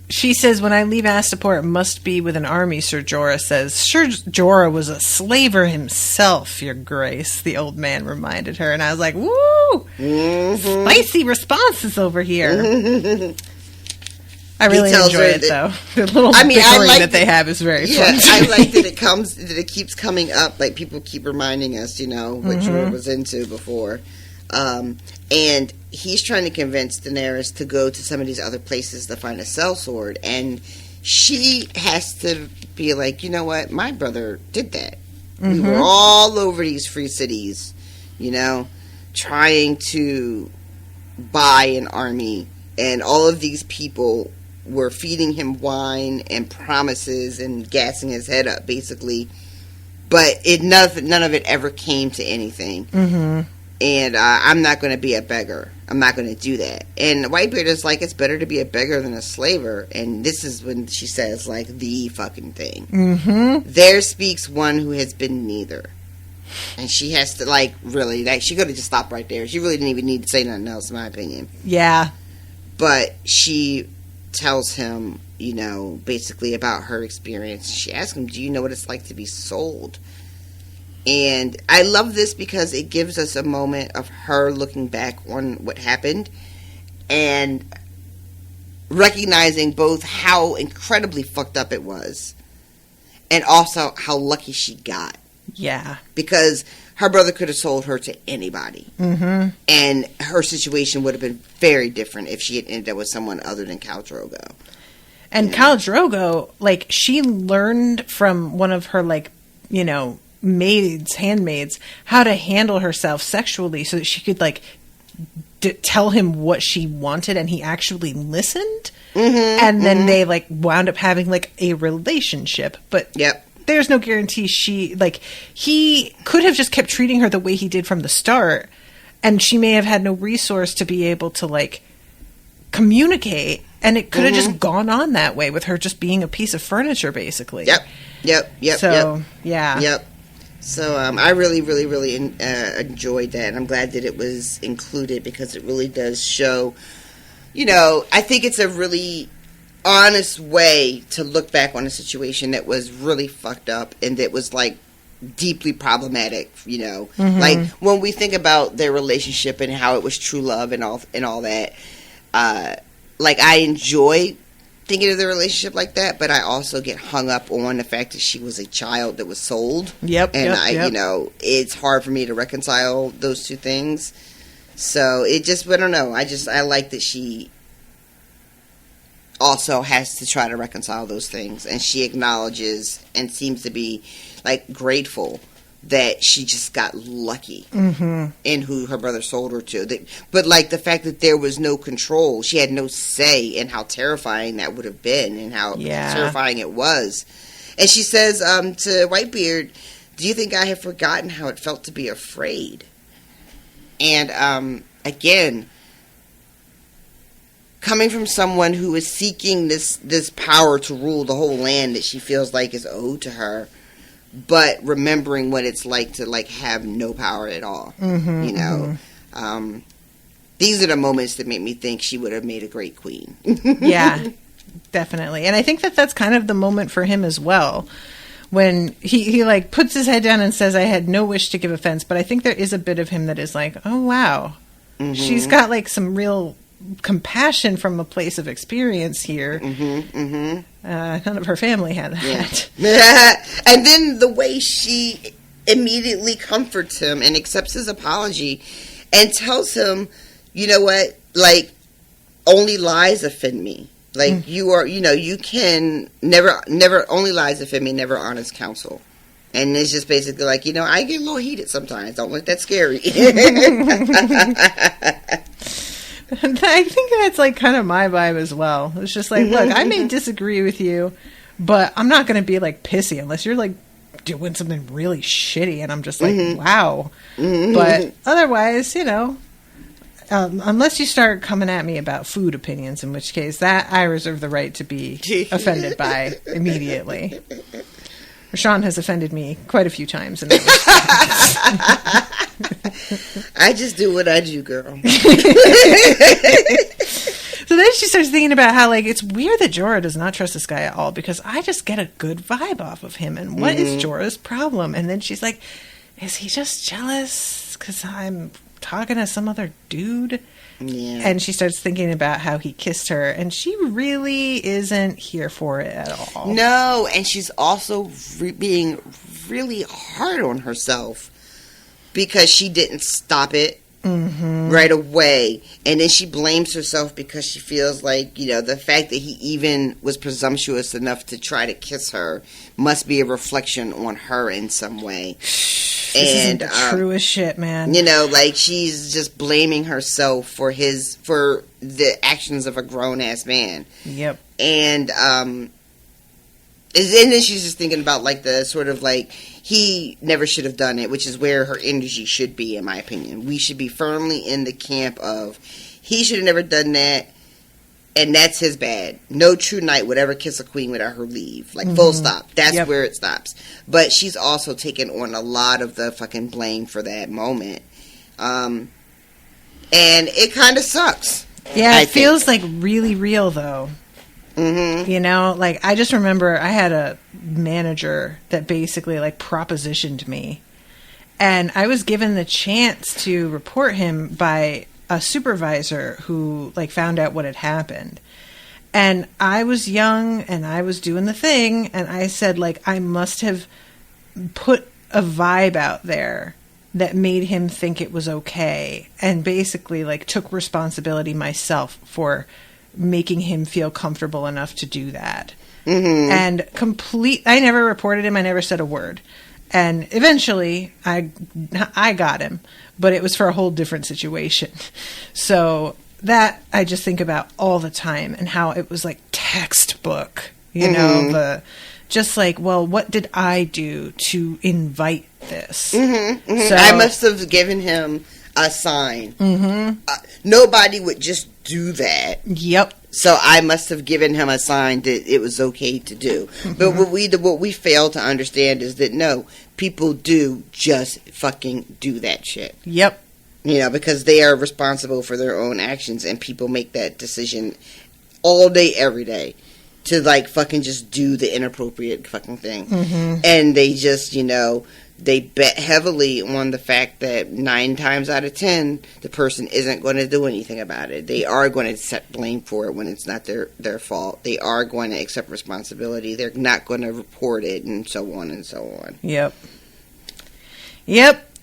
she says, when I leave Astapor, it must be with an army, Sir Jorah says. Sir Jorah was a slaver himself, Your Grace, the old man reminded her. And I was like, woo! Mm-hmm. Spicy responses over here. I really enjoy it, though. The little bickering that they have is very fun. I like that it keeps coming up. Like, people keep reminding us, what Jorah was into before. And he's trying to convince Daenerys to go to some of these other places to find a sellsword, and she has to be like, you know what, my brother did that. We were all over these free cities, trying to buy an army, and all of these people were feeding him wine and promises and gassing his head up, basically, but none of it ever came to anything. And I'm not going to be a beggar. I'm not going to do that. And Whitebeard is like, it's better to be a beggar than a slaver. And this is when she says, like, the fucking thing. There speaks one who has been neither. And she has to, like, really, like, she could have just stopped right there. She really didn't even need to say nothing else, in my opinion. Yeah. But she tells him, basically about her experience. She asks him, do you know what it's like to be sold? And I love this because it gives us a moment of her looking back on what happened and recognizing both how incredibly fucked up it was and also how lucky she got. Yeah. Because her brother could have sold her to anybody. And her situation would have been very different if she had ended up with someone other than Khal Drogo. And Khal Drogo, like, she learned from one of her, like, handmaids, how to handle herself sexually so that she could, like, tell him what she wanted, and he actually listened. And then they, like, wound up having, like, a relationship. But there's no guarantee he could have just kept treating her the way he did from the start, and she may have had no resource to be able to, like, communicate, and it could have just gone on that way with her just being a piece of furniture, basically. So I really, really, really enjoyed that, and I'm glad that it was included because it really does show, I think it's a really honest way to look back on a situation that was really fucked up and that was, like, deeply problematic, Like, when we think about their relationship and how it was true love and all that, like, I enjoy thinking of the relationship like that, but I also get hung up on the fact that she was a child that was sold. It's hard for me to reconcile those two things. So it just, I don't know. I like that she also has to try to reconcile those things, and she acknowledges and seems to be, like, grateful that she just got lucky in who her brother sold her to. But, like, the fact that there was no control, she had no say in how terrifying that would have been and how terrifying it was. And she says to Whitebeard, do you think I have forgotten how it felt to be afraid? And, again, coming from someone who is seeking this power to rule the whole land that she feels like is owed to her, but remembering what it's like to, like, have no power at all. These are the moments that make me think she would have made a great queen. Yeah, definitely. And I think that that's kind of the moment for him as well. When he like, puts his head down and says, I had no wish to give offense, but I think there is a bit of him that is like, oh, wow. She's got, like, some real compassion from a place of experience here. None of her family had that. And then the way she immediately comforts him and accepts his apology and tells him, you know what, like, only lies offend me. Like, you are, you can never, only lies offend me, never honest counsel. And it's just basically like, I get a little heated sometimes. Don't let that scare you. I think that's, like, kind of my vibe as well. It's just like, look, I may disagree with you, but I'm not going to be, like, pissy unless you're, like, doing something really shitty, and I'm just like, wow. But otherwise, unless you start coming at me about food opinions, in which case that I reserve the right to be offended by immediately. RoShawn has offended me quite a few times. In that I just do what I do, girl. So then she starts thinking about how, like, it's weird that Jorah does not trust this guy at all, because I just get a good vibe off of him. And what is Jorah's problem? And then she's like, is he just jealous because I'm talking to some other dude? Yeah. And she starts thinking about how he kissed her, and she really isn't here for it at all. No, and she's also being really hard on herself because she didn't stop it right away. And then she blames herself because she feels like, the fact that he even was presumptuous enough to try to kiss her must be a reflection on her in some way. This isn't the truest shit, man. Like, she's just blaming herself for the actions of a grown-ass man. Yep. And then she's just thinking about, like, the sort of, like, he never should have done it, which is where her energy should be, in my opinion. We should be firmly in the camp of, he should have never done that, and that's his bad. No true knight would ever kiss a queen without her leave. Like, full stop. That's where it stops. But she's also taken on a lot of the fucking blame for that moment. And it kind of sucks. Yeah, it feels, like, really real, though. Like, I just remember I had a manager that basically, like, propositioned me. And I was given the chance to report him by a supervisor who, like, found out what had happened. And I was young and I was doing the thing, and I said, like, I must have put a vibe out there that made him think it was okay, and basically, like, took responsibility myself for making him feel comfortable enough to do that. And I never reported him. I never said a word. And eventually I got him, but it was for a whole different situation. So that I just think about all the time, and how it was like textbook, just like, well, what did I do to invite this? So I must have given him a sign. Nobody would just do that. Yep. So I must have given him a sign that it was okay to do. But what we fail to understand is that no, people do just fucking do that shit. Yep. Because they are responsible for their own actions, and people make that decision all day, every day, to, like, fucking just do the inappropriate fucking thing. And they just, they bet heavily on the fact that 9 times out of 10, the person isn't going to do anything about it. They are going to accept blame for it when it's not their fault. They are going to accept responsibility. They're not going to report it, and so on and so on. Yep.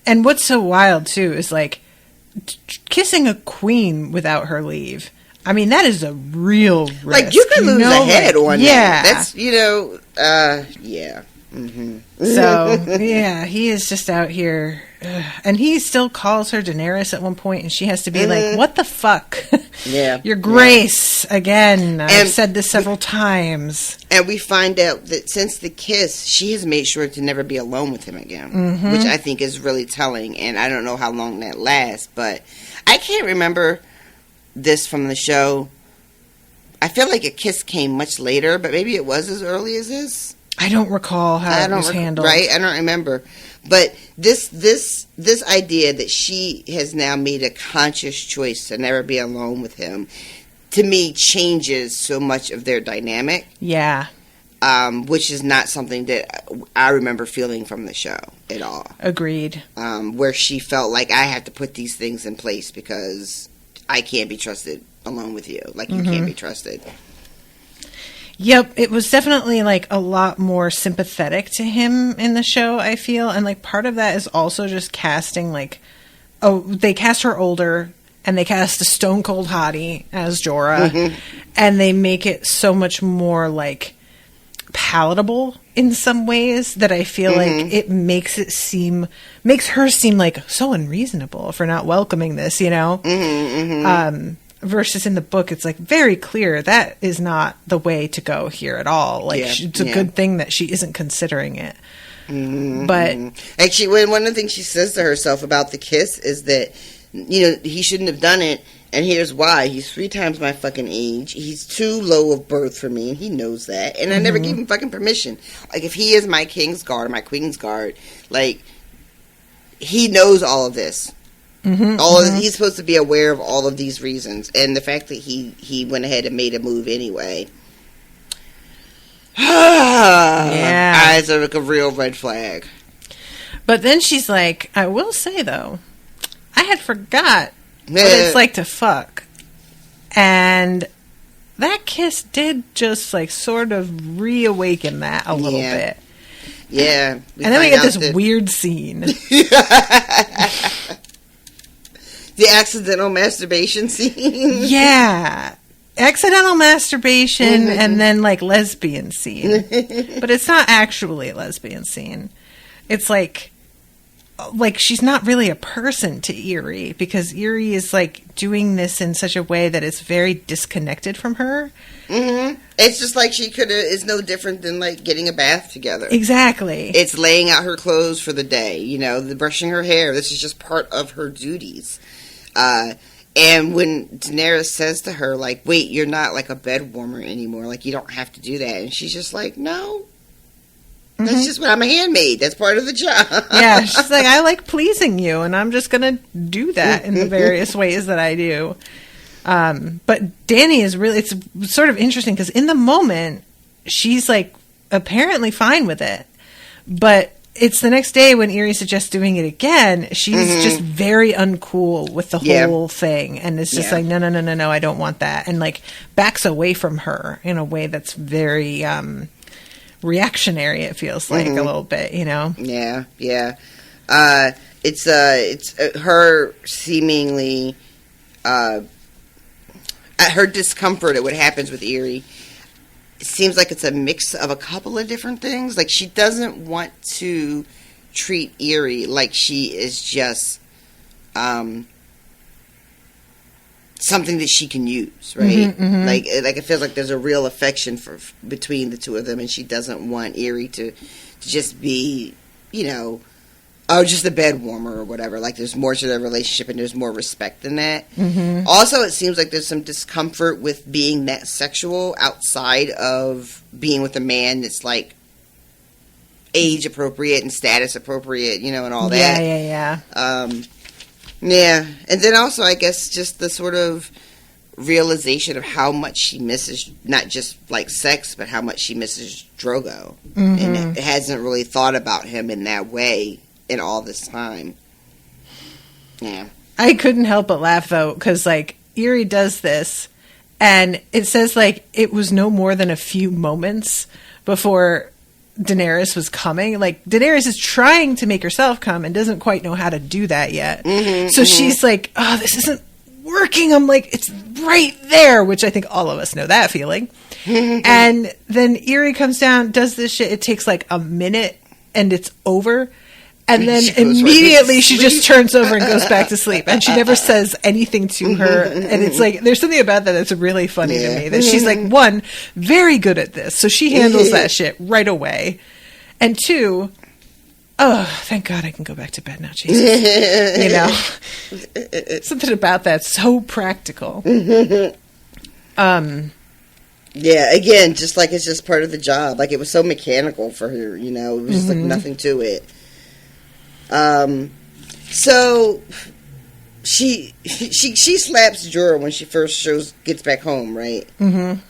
And what's so wild, too, is, like, kissing a queen without her leave. I mean, that is a real risk. Like, you can lose a head on that. That's, yeah. So, yeah, he is just out here. And he still calls her Daenerys at one point, and she has to be like, what the fuck? Yeah. Your Grace, again. I've said this several times. And we find out that since the kiss, she has made sure to never be alone with him again, which I think is really telling. And I don't know how long that lasts, but I can't remember this from the show. I feel like a kiss came much later, but maybe it was as early as this. I don't recall how it was handled. Right? I don't remember. But this idea that she has now made a conscious choice to never be alone with him, to me, changes so much of their dynamic. Yeah. Which is not something that I remember feeling from the show at all. Agreed. Where she felt like, I have to put these things in place because I can't be trusted alone with you. Like, you can't be trusted. Yep, it was definitely, like, a lot more sympathetic to him in the show, I feel. And, like, part of that is also just casting, like... Oh, they cast her older, and they cast a stone-cold hottie as Jorah. And they make it so much more, like, palatable in some ways that I feel like it makes her seem, like, so unreasonable for not welcoming this, versus in the book, it's, like, very clear that is not the way to go here at all. Like, it's a good thing that she isn't considering it. But actually, one of the things she says to herself about the kiss is that, he shouldn't have done it, and here's why. He's 3 times my fucking age. He's too low of birth for me, and he knows that. And I never gave him fucking permission. Like, if he is my king's guard, my queen's guard, like, he knows all of this. He's supposed to be aware of all of these reasons, and the fact that he went ahead and made a move anyway. Eyes are like a real red flag. But then she's like, I will say though, I had forgot what it's like to fuck, and that kiss did just like sort of reawaken that a little bit. Yeah, and then we get this weird scene. The accidental masturbation scene. Yeah. Accidental masturbation and then like lesbian scene. But it's not actually a lesbian scene. It's like she's not really a person to Eerie, because Eerie is like doing this in such a way that it's very disconnected from her. It's just like she is no different than like getting a bath together. Exactly. It's laying out her clothes for the day, the brushing her hair. This is just part of her duties. And when Daenerys says to her, like, wait, you're not like a bed warmer anymore. Like, you don't have to do that. And she's just like, no. That's just what I'm a handmaid. That's part of the job. Yeah, she's like, I like pleasing you, and I'm just going to do that in the various ways that I do. But Dany is really, it's sort of interesting because in the moment, she's like apparently fine with it. But it's the next day when Eerie suggests doing it again. She's just very uncool with the whole thing. And it's just like, no, I don't want that. And like backs away from her in a way that's very reactionary, it feels like a little bit, Yeah. It's her seemingly at her discomfort at what happens with Eerie. It seems like it's a mix of a couple of different things. Like, she doesn't want to treat Eerie like she is just something that she can use, right? Like it feels like there's a real affection between the two of them, and she doesn't want Eerie to just be, just a bed warmer or whatever. Like, there's more to their relationship, and there's more respect than that. Also, it seems like there's some discomfort with being that sexual outside of being with a man that's like age appropriate and status appropriate, and all that. Yeah. Yeah, and then also, I guess, just the sort of realization of how much she misses, not just like sex, but how much she misses Drogo, and hasn't really thought about him in that way in all this time. Yeah, I couldn't help but laugh though, because like Eerie does this, and it says like it was no more than a few moments before Daenerys was coming. Like, Daenerys is trying to make herself come and doesn't quite know how to do that yet. So she's like, oh, this isn't working. I'm like, it's right there, which I think all of us know that feeling. And then Eerie comes down, does this shit. It takes like a minute and it's over. And then immediately she just turns over and goes back to sleep. And she never says anything to her. And it's like, there's something about that that's really funny to me. That she's like, one, very good at this. So she handles that shit right away. And two, oh, thank God I can go back to bed now, Jesus. Something about that so practical. Yeah, again, just like it's just part of the job. Like, it was so mechanical for her, it was just like nothing to it. So she slaps Jorah when she first gets back home, right? And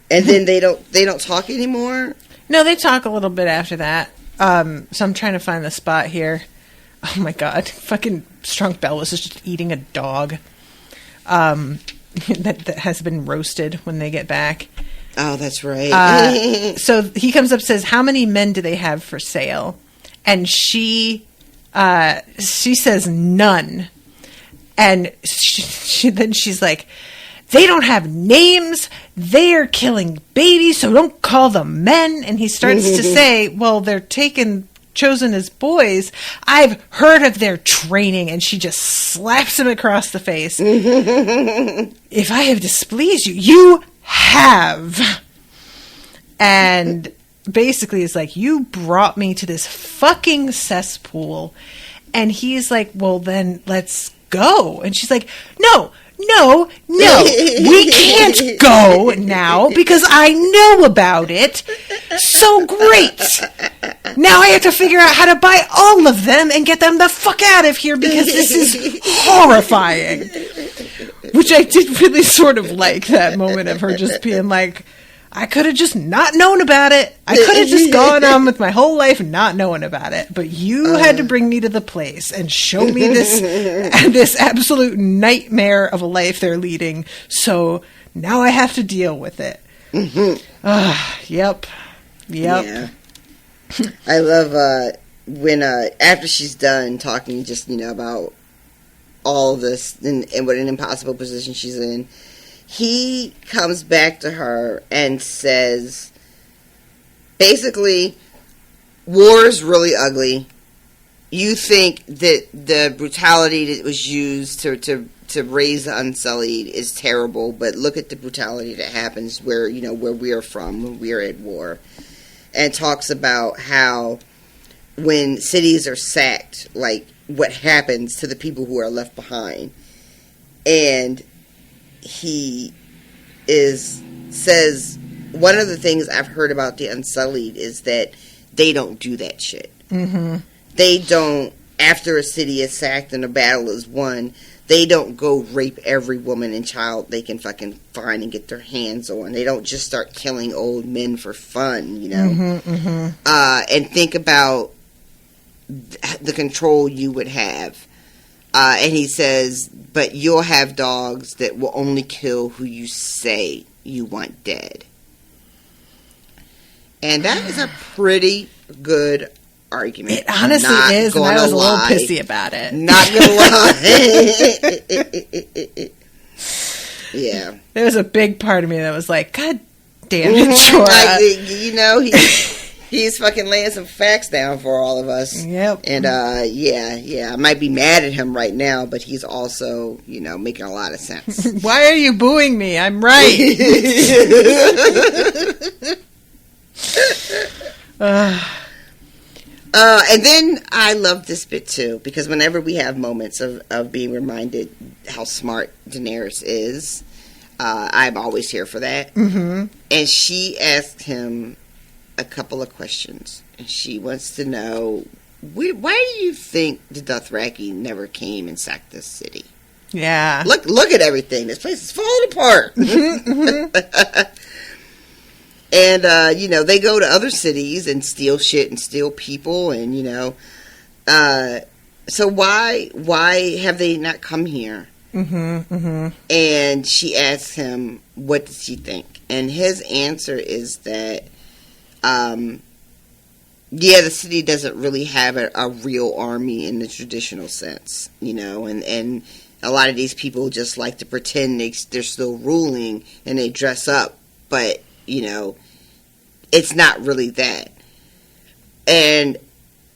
then they don't talk anymore. No, they talk a little bit after that. So I'm trying to find the spot here. Oh my God, fucking Strunk Bell was just eating a dog. That has been roasted when they get back. Oh, that's right. So he comes up and says, how many men do they have for sale? And she says none. And then she's like, they don't have names. They are killing babies, so don't call them men. And he starts to say, well, they're chosen as boys. I've heard of their training. And she just slaps him across the face. If I have displeased you, you have. And basically is like, you brought me to this fucking cesspool. And he's like, well, then let's go. And she's like, no, we can't go now because I know about it. So great. Now I have to figure out how to buy all of them and get them the fuck out of here because this is horrifying. Which I did really sort of like that moment of her just being like, I could have just not known about it. I could have just gone on with my whole life not knowing about it. But you had to bring me to the place and show me this absolute nightmare of a life they're leading. So now I have to deal with it. Yep. Yeah. I love when after she's done talking just, about all of this and what an impossible position she's in, he comes back to her and says, basically, war is really ugly. You think that the brutality that was used to raise the Unsullied is terrible, but look at the brutality that happens where we're from, when we're at war. And talks about how when cities are sacked, like what happens to the people who are left behind. And he says one of the things I've heard about the Unsullied is that they don't do that shit. Mm-hmm. They don't, after a city is sacked and a battle is won, they don't go rape every woman and child they can fucking find and get their hands on. They don't just start killing old men for fun, Mm-hmm, mm-hmm. And think about the control you would have. And he says, but you'll have dogs that will only kill who you say you want dead. And that is a pretty good argument. It honestly is, and I was a little pissy about it. Not gonna lie. Yeah. There was a big part of me that was like, God damn it, Jorah. He's fucking laying some facts down for all of us. Yep. And, I might be mad at him right now, but he's also, making a lot of sense. Why are you booing me? I'm right. And then I love this bit too, because whenever we have moments of being reminded how smart Daenerys is, I'm always here for that. Mm-hmm. And she asked him a couple of questions, and she wants to know, why do you think the Dothraki never came and sacked this city? Yeah. Look at everything. This place is falling apart. And, they go to other cities and steal shit and steal people and, so why have they not come here? Mm-hmm, mm-hmm. And she asks him, what does he think? And his answer is that, the city doesn't really have a real army in the traditional sense, and a lot of these people just like to pretend they're still ruling and they dress up, but, it's not really that. And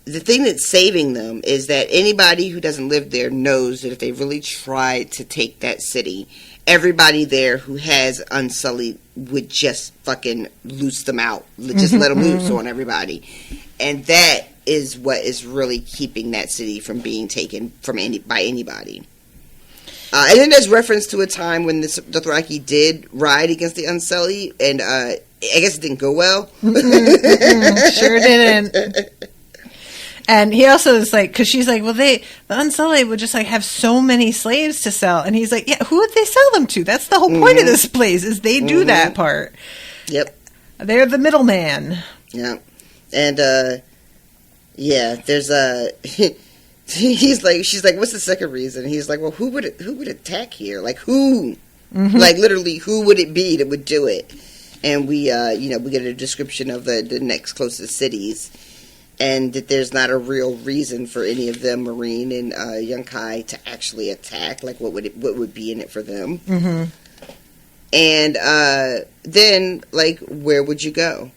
the thing that's saving them is that anybody who doesn't live there knows that if they really tried to take that city, everybody there who has Unsullied would just fucking loose them out. Just let them loose on everybody. And that is what is really keeping that city from being taken by anybody. And then there's reference to a time when the Dothraki did ride against the Unsullied, and I guess it didn't go well. Sure didn't. And he also is like, because she's like, well, the Unsullied would just like have so many slaves to sell, and he's like, yeah, who would they sell them to? That's the whole point of this place, is they do that part. Yep, they're the middleman. Yeah, and there's a. She's like, what's the second reason? He's like, well, who would attack here? Like, who? Mm-hmm. Like, literally, who would it be that would do it? And we get a description of the next closest cities, and that there's not a real reason for any of them, Marine and Yunkai, to actually attack. Like, what would be in it for them? Mm-hmm. And then, like, where would you go?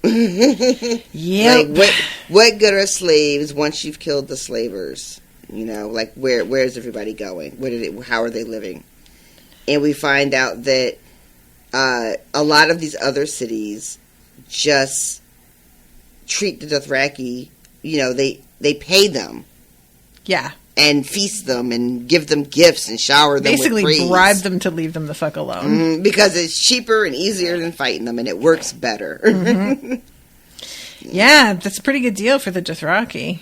Yeah. Like, what good are slaves once you've killed the slavers? Like, where's everybody going? How are they living? And we find out that a lot of these other cities just treat the Dothraki, they pay them. Yeah. And feast them and give them gifts and shower them basically with praise. Bribe them to leave them the fuck alone. Mm-hmm, because it's cheaper and easier than fighting them, and it works better. Mm-hmm. Yeah, that's a pretty good deal for the Dothraki.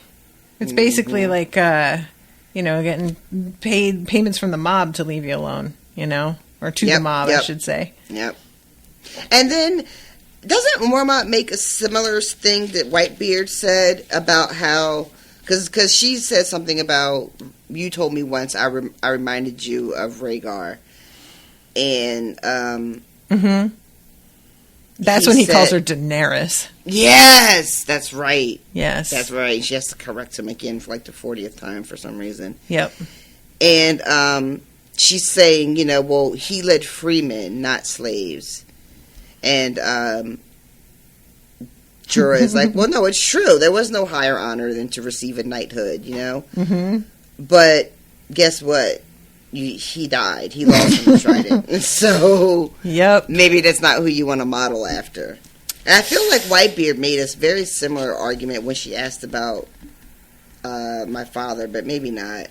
It's basically like, getting payments from the mob to leave you alone, or to the mob, I should say. Yep. And then, doesn't Mormont make a similar thing that Whitebeard said about how... Because she said something about, you told me once, I reminded you of Rhaegar. And, that's when he calls her Daenerys. Yes, that's right. Yes. That's right. She has to correct him again for like the 40th time for some reason. Yep. And, she's saying, he led freemen, not slaves. And, Jorah is like, well, no, it's true. There was no higher honor than to receive a knighthood, Mm-hmm. But guess what? He died. He lost in the trident. So, yep. Maybe that's not who you want to model after. And I feel like Whitebeard made a very similar argument when she asked about my father, but maybe not.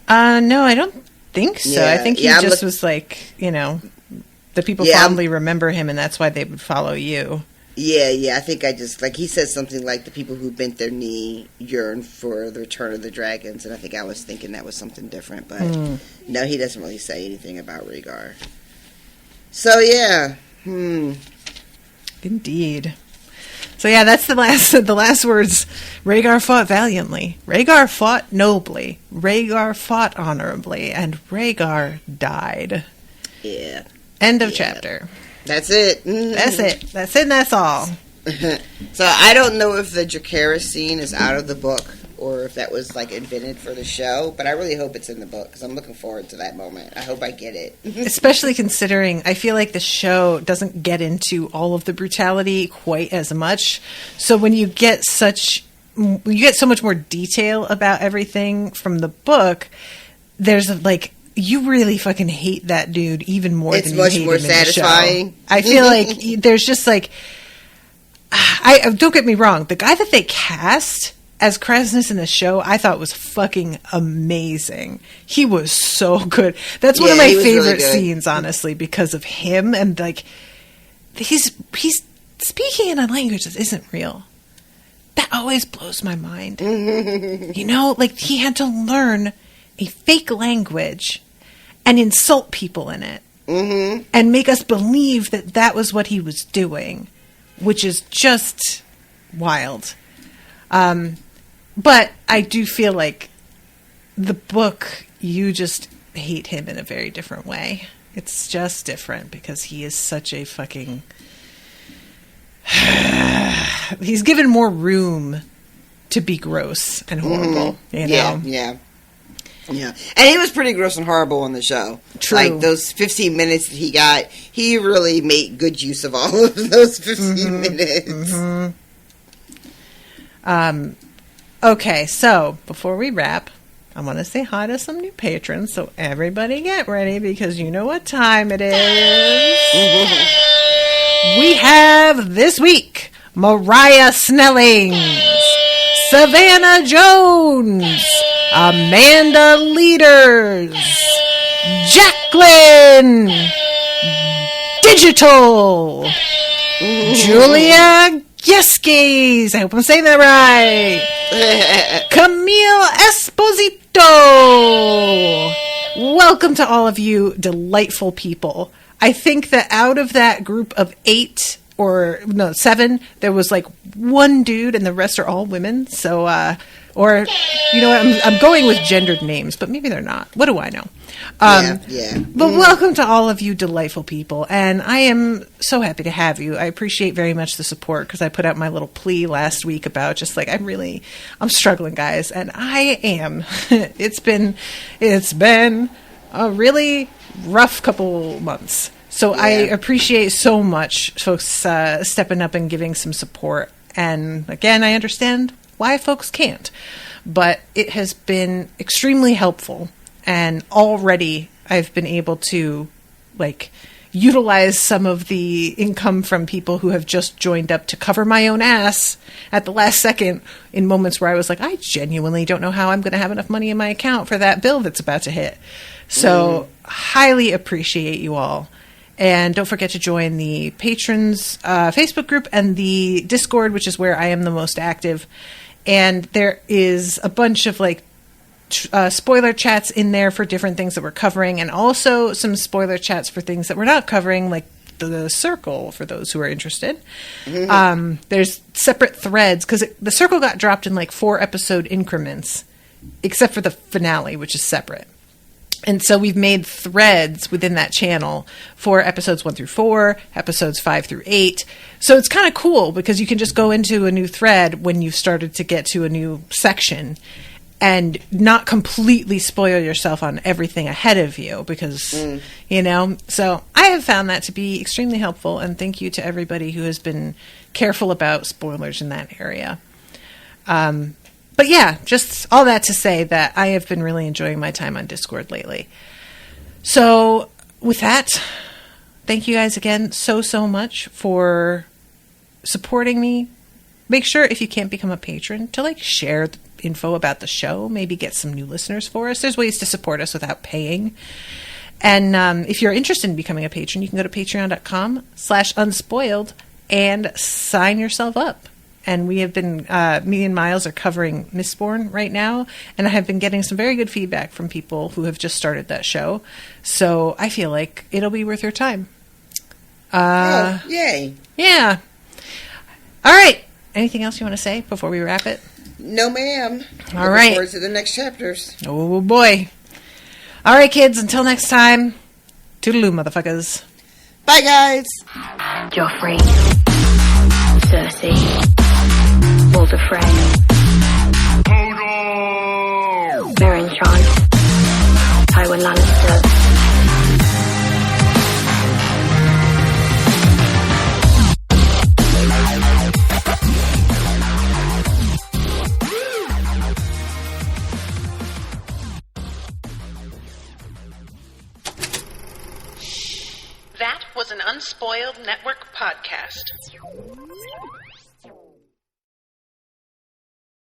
No, I don't think so. Yeah, I think he just was like, the people fondly remember him, and that's why they would follow you. Yeah, I think he said something like the people who bent their knee yearn for the return of the dragons, and I think I was thinking that was something different, but no, he doesn't really say anything about Rhaegar. So, yeah. Indeed. So, yeah, that's the last words. Rhaegar fought valiantly. Rhaegar fought nobly. Rhaegar fought honorably. And Rhaegar died. Yeah. End of chapter. That's it. That's it. That's it and that's all. So I don't know if the Dracarys scene is out of the book or if that was like invented for the show, but I really hope it's in the book because I'm looking forward to that moment. I hope I get it. Especially considering I feel like the show doesn't get into all of the brutality quite as much. So when you get so much more detail about everything from the book, there's like... You really fucking hate that dude even more than you hate him in the show. It's much more satisfying. I feel like there's just like... I don't get me wrong. The guy that they cast as Kraznys in the show, I thought was fucking amazing. He was so good. That's one of my favorite scenes, honestly, because of him. And like, he's speaking in a language that isn't real. That always blows my mind. Like he had to learn a fake language and insult people in it and make us believe that that was what he was doing, which is just wild. But I do feel like the book, you just hate him in a very different way. It's just different because he is such a fucking... He's given more room to be gross and horrible, you know? Yeah. And he was pretty gross and horrible on the show. True. Like, those 15 minutes that he got, he really made good use of all of those 15 minutes. Okay, so, before we wrap, I want to say hi to some new patrons, so everybody get ready, because you know what time it is. We have, this week, Mariah Snellings, Savannah Jones, Amanda Leaders, Jacqueline Digital, Julia Yeskis, I hope I'm saying that right, Camille Esposito. Welcome to all of you delightful people. I think that out of that group of 7, there was like one dude and the rest are all women. So, or, you know what, I'm going with gendered names, but maybe they're not. What do I know? But welcome to all of you delightful people. And I am so happy to have you. I appreciate very much the support because I put out my little plea last week about just like, I'm struggling, guys. And I am. It's been a really rough couple months. So I appreciate so much folks stepping up and giving some support. And again, I understand why folks can't. But it has been extremely helpful. And already I've been able to, like, utilize some of the income from people who have just joined up to cover my own ass at the last second in moments where I was like, I genuinely don't know how I'm going to have enough money in my account for that bill that's about to hit. So highly appreciate you all. And don't forget to join the patrons Facebook group and the Discord, which is where I am the most active. And there is a bunch of like spoiler chats in there for different things that we're covering, and also some spoiler chats for things that we're not covering, like the Circle, for those who are interested. There's separate threads, because the Circle got dropped in like 4-episode increments, except for the finale, which is separate. And so we've made threads within that channel for episodes 1 through 4, episodes 5 through 8. So it's kind of cool, because you can just go into a new thread when you've started to get to a new section and not completely spoil yourself on everything ahead of you, because, you know, so I have found that to be extremely helpful, and thank you to everybody who has been careful about spoilers in that area. But yeah, just all that to say that I have been really enjoying my time on Discord lately. So with that, thank you guys again so much for supporting me. Make sure, if you can't become a patron, to like share the info about the show, maybe get some new listeners for us. There's ways to support us without paying. And if you're interested in becoming a patron, you can go to patreon.com/unspoiled and sign yourself up. And we have been, me and Miles are covering Mistborn right now, and I have been getting some very good feedback from people who have just started that show. So I feel like it'll be worth your time. Yay. Yeah. All right. Anything else you want to say before we wrap it? No, ma'am. All right. Looking forward to the next chapters. Oh, boy. All right, kids. Until next time. Toodaloo, motherfuckers. Bye, guys. Joffrey, Cersei, Walder Frey, Meryn Trant, Tywin Lannister. That was an Unspoiled Network podcast.